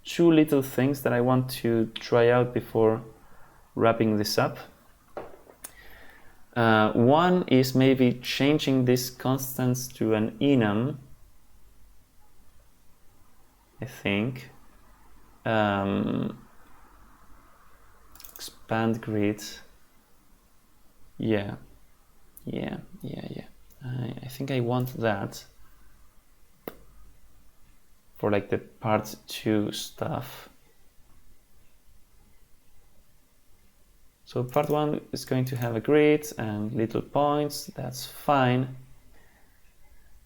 2 little things that I want to try out before wrapping this up. One is maybe changing these constants to an enum, I think. Expand grid. Yeah. I think I want that for like the part 2 stuff. So part 1 is going to have a grid and little points. That's fine.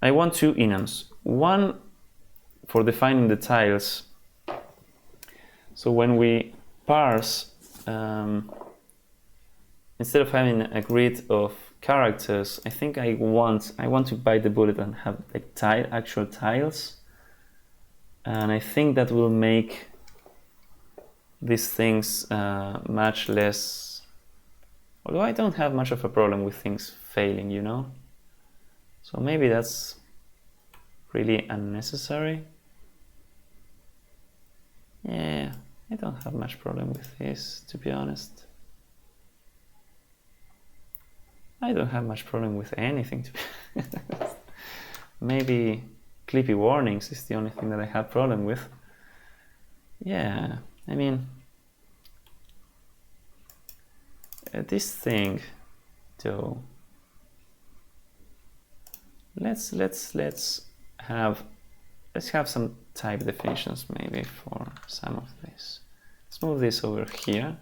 I want 2 enums. One for defining the tiles. So when we parse, instead of having a grid of characters, I think I want to bite the bullet and have like actual tiles. And I think that will make these things much less. Although I don't have much of a problem with things failing, you know? So maybe that's really unnecessary. Yeah, I don't have much problem with this, to be honest. I don't have much problem with anything, to be honest. Maybe Clippy warnings is the only thing that I have problem with. Yeah, I mean, this thing, though. Let's have some type definitions maybe for some of this. Let's move this over here.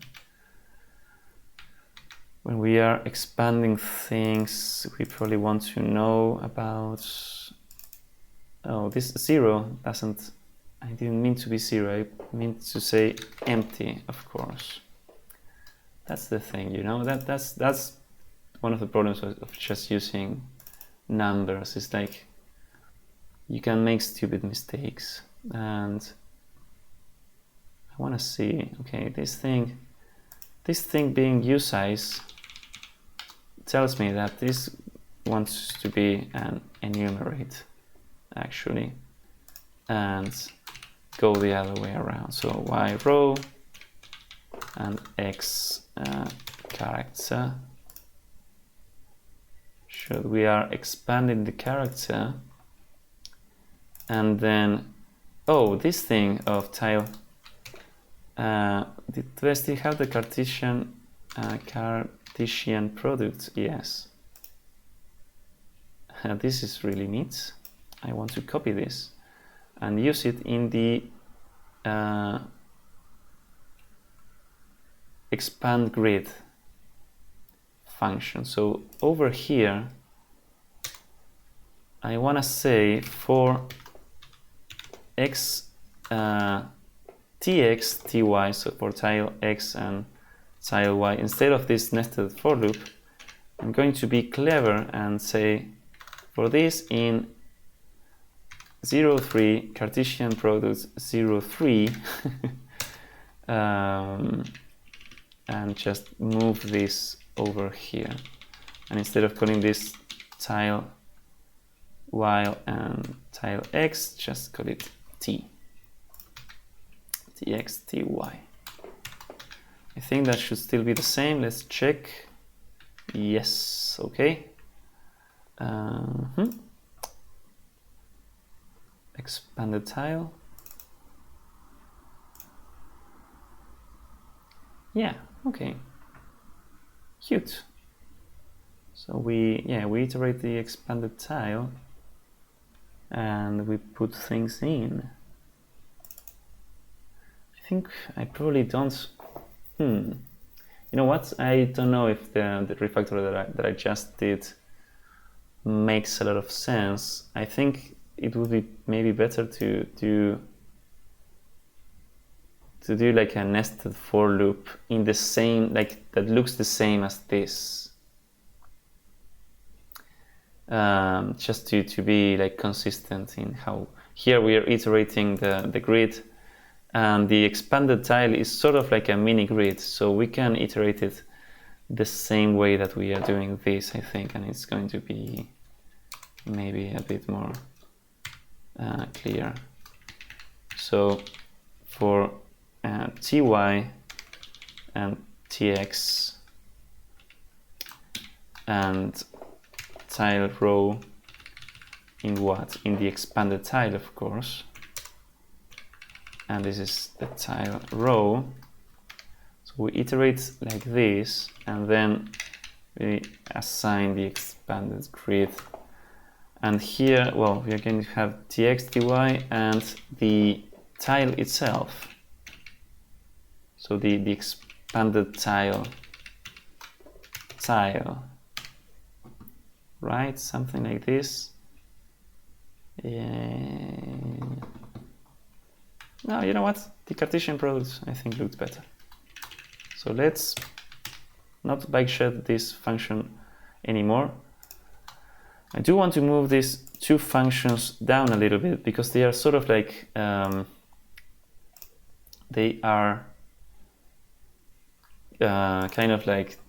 When we are expanding things, we probably want to know about. Oh, this 0 doesn't. I didn't mean to be 0. I meant to say empty, of course. That's the thing, you know. That's one of the problems of just using numbers. It's like you can make stupid mistakes, and I want to see. Okay, this thing being usize tells me that this wants to be an enumerate, actually, and go the other way around. So y row and x character. Should we are expanding the character, and then this thing of tile. Do I still have the Cartesian product? Yes. This is really neat. I want to copy this and use it in the expand grid function. So over here, I want to say for x tx, ty, so for tile x and tile y, instead of this nested for loop, I'm going to be clever and say for this in 0,3 Cartesian product 0,3 and just move this over here, and instead of calling this tile y and tile x, just call it t, tx, ty. I think that should still be the same. Let's check. Yes, okay. Expanded tile. Yeah, okay. Cute. So we iterate the expanded tile and we put things in. I think I probably don't. You know what? I don't know if the refactor that I just did makes a lot of sense. I think it would be maybe better to do like a nested for loop in the same, like that looks the same as this. Just to be like consistent in how here we are iterating the grid, and the expanded tile is sort of like a mini grid, so we can iterate it the same way that we are doing this, I think, and it's going to be maybe a bit more clear. So for ty and tx and tile row in what? In the expanded tile, of course. And this is the tile row. So we iterate like this, and then we assign the expanded grid. And here, well, we are going to have tx, ty, and the tile itself. So the expanded tile, right? Something like this. No, you know what? The Cartesian product, I think, looked better. So let's not bike shed this function anymore. I do want to move these two functions down a little bit because they are sort of like, they are kind of like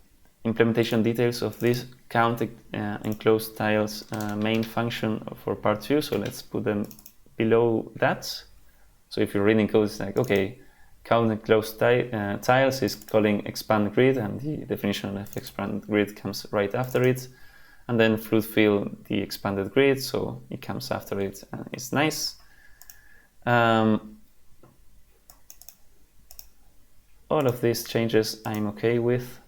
implementation details of this count enclosed tiles main function for part 2. So let's put them below that. So if you're reading code, it's like, okay, count enclosed tiles is calling expand grid, and the definition of expand grid comes right after it. And then fluid fill the expanded grid, so it comes after it, and it's nice. All of these changes I'm okay with.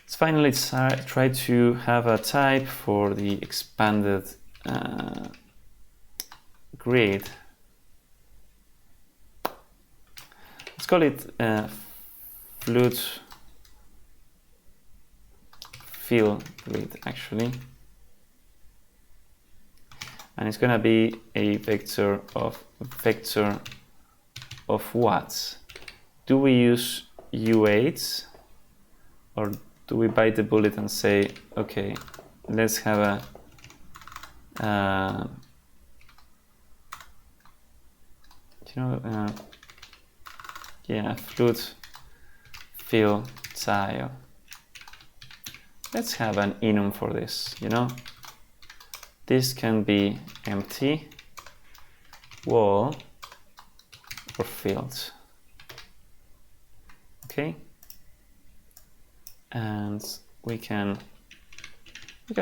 Let's finally try to have a type for the expanded grid. Let's call it fluid fill grid, actually. And it's going to be a vector of what? Do we use U8, or do we bite the bullet and say, okay, let's have a yeah, fluid fill tile. Let's have an enum for this, you know. This can be empty, wall, or filled. Okay. And we can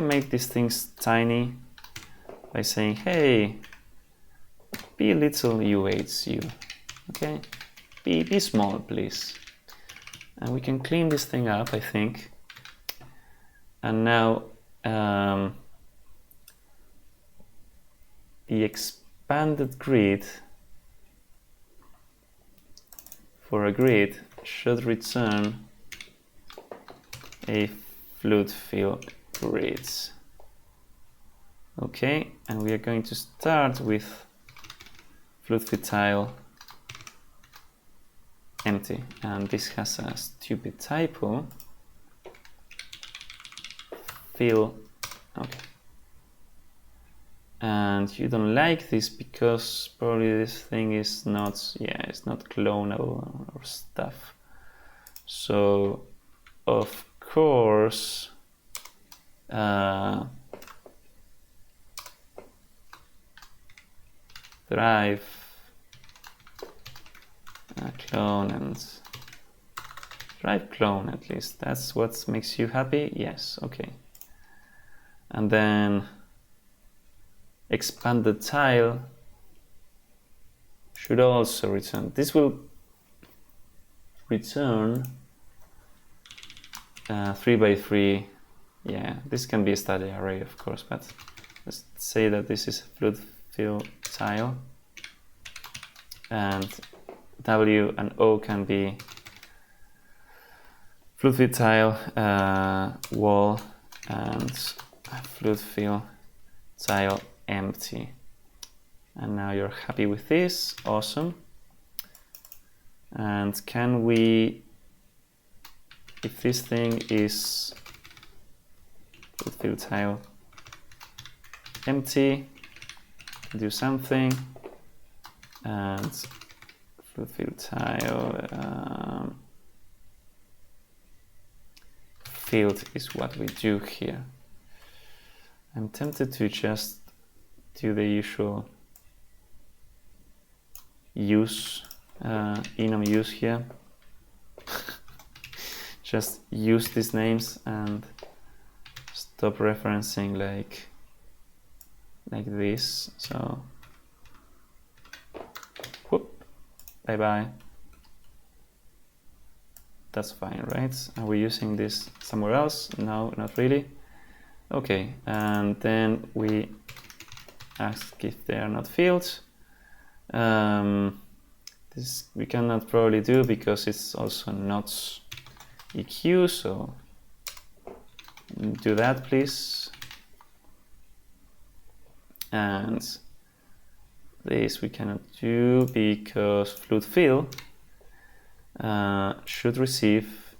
make these things tiny by saying, hey, be little U8s, you. Okay? Be small, please. And we can clean this thing up, I think. And now the expanded grid for a grid should return a fluid fill grid. Okay, and we are going to start with fluid fill tile empty, and this has a stupid typo. Fill, okay. and you don't like this because probably this thing is not, yeah, it's not clonable or stuff. So of course drive clone and drive clone, at least that's what makes you happy. Yes, okay. And then expanded tile should also return. This will return 3 by 3. Yeah, this can be a study array, of course, but let's say that this is a fluid fill tile, and W and O can be fluid fill tile wall and fluid fill tile empty. And now you're happy with this. Awesome. And can we, if this thing is fluid fill tile empty, do something, and fluid fill tile field is what we do here. I'm tempted to just do the usual use enum use here. Just use these names and stop referencing like this. So whoop, bye bye. That's fine, right? Are we using this somewhere else? No, not really. Okay, and then we ask if they are not fields. This we cannot probably do because it's also not EQ, so do that please. And this we cannot do because fluid fill should receive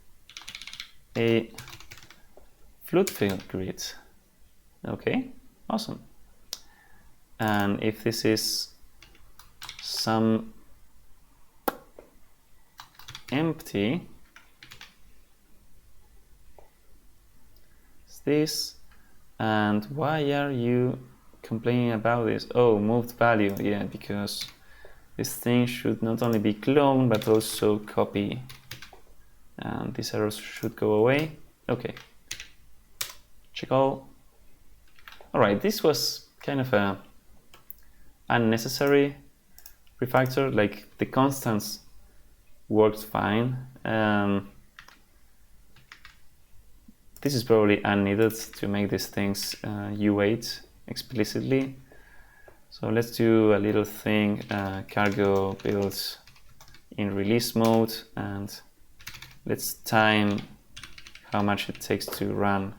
a fluid fill grid. Okay, awesome. And if this is some empty, it's this. And why are you complaining about this? Oh, moved value. Yeah, because this thing should not only be cloned but also copy, and these errors should go away. Okay, check all. All right, this was kind of a unnecessary refactor. Like the constants worked fine. This is probably unneeded to make these things U8 explicitly. So let's do a little thing, cargo builds in release mode, and let's time how much it takes to run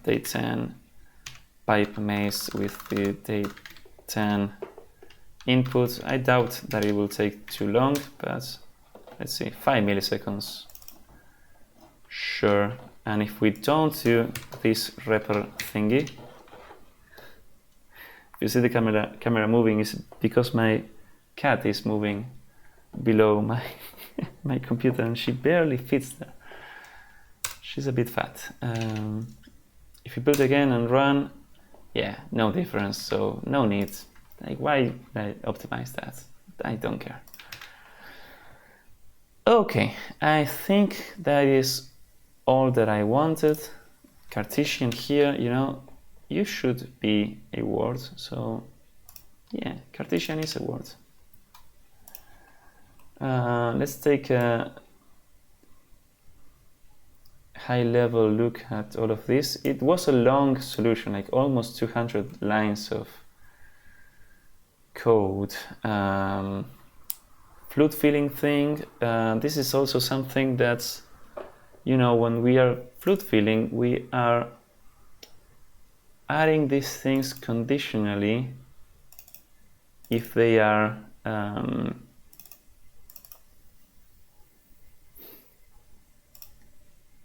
day 10 pipe maze with the day 10 input. I doubt that it will take too long, but let's see, 5 milliseconds. Sure. And if we don't do this wrapper thingy, you see the camera moving is because my cat is moving below my my computer, and she barely fits there. She's a bit fat. If you build again and run, yeah, no difference. So no need. Like, why I optimize that? I don't care. Okay, I think that is all that I wanted. Cartesian here, you know, you should be a word. So yeah, Cartesian is a word. Let's take a high-level look at all of this. It was a long solution, like almost 200 lines of code. Fluid filling thing. This is also something that's, you know, when we are fluid filling, we are adding these things conditionally if they are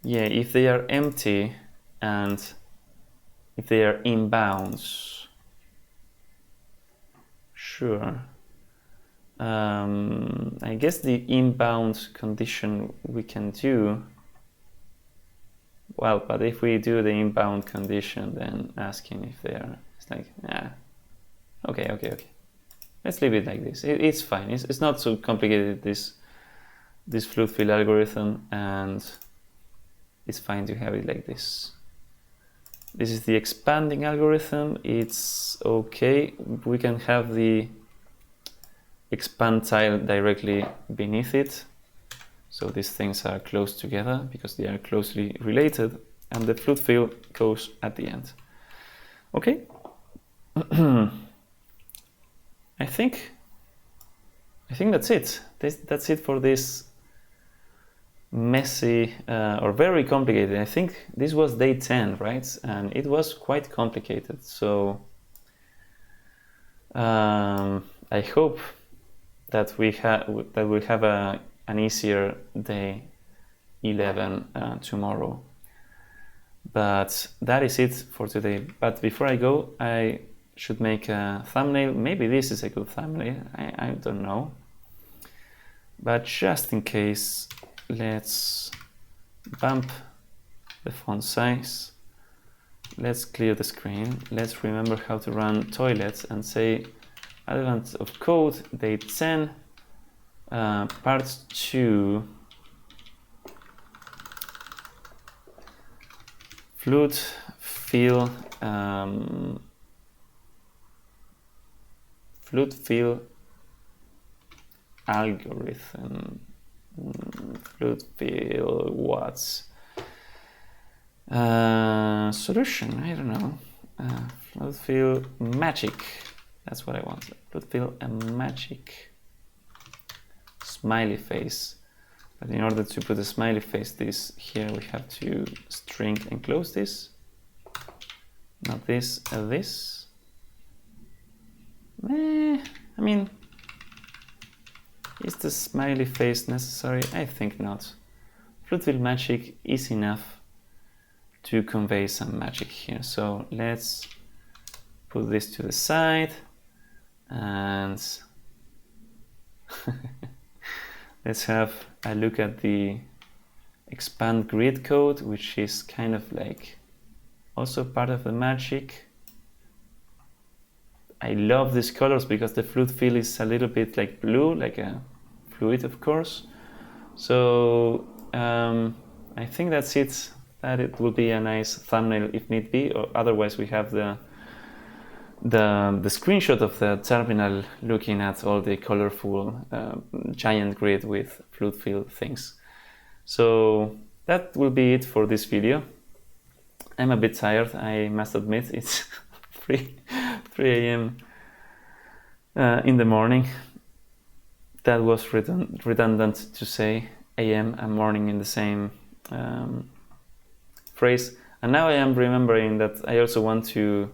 if they are empty and if they are inbounds. Sure. I guess the inbound condition we can do. Well, but if we do the inbound condition, then asking if they are, it's like, yeah, okay. Let's leave it like this. It's fine. It's not so complicated, this fluid field algorithm, and it's fine to have it like this. This is the expanding algorithm. It's okay. We can have the expand tile directly beneath it. So these things are close together because they are closely related, and the fluid field goes at the end. Okay. I think that's it. That's it for this messy or very complicated. I think this was day 10, right? And it was quite complicated. So I hope that we have an easier day 11 tomorrow. But that is it for today. But before I go, I should make a thumbnail. Maybe this is a good thumbnail. I don't know. But just in case, let's bump the font size. Let's clear the screen. Let's remember how to run toilets and say advent of code, day 10, part 2, fluid field algorithm. Fluid field what? Solution, I don't know. Fluid field magic. That's what I want. Fluid field a magic smiley face. But in order to put a smiley face this here, we have to string enclose this. Not this, this. I mean, is the smiley face necessary? I think not. Fluid field magic is enough to convey some magic here. So let's put this to the side and let's have a look at the expand grid code, which is kind of like also part of the magic. I love these colors because the fluid field is a little bit like blue, like a fluid, of course. So I think that's it. That it will be a nice thumbnail if need be, or otherwise we have the screenshot of the terminal looking at all the colorful giant grid with fluid field things. So that will be it for this video. I'm a bit tired, I must admit. It's 3 a.m. In the morning. That was redundant to say AM and morning in the same phrase. And now I am remembering that I also want to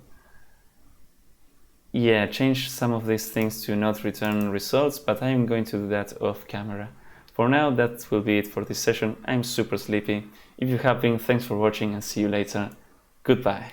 change some of these things to not return results, but I'm going to do that off camera. For now, that will be it for this session. I'm super sleepy. If you have been, thanks for watching and see you later. Goodbye.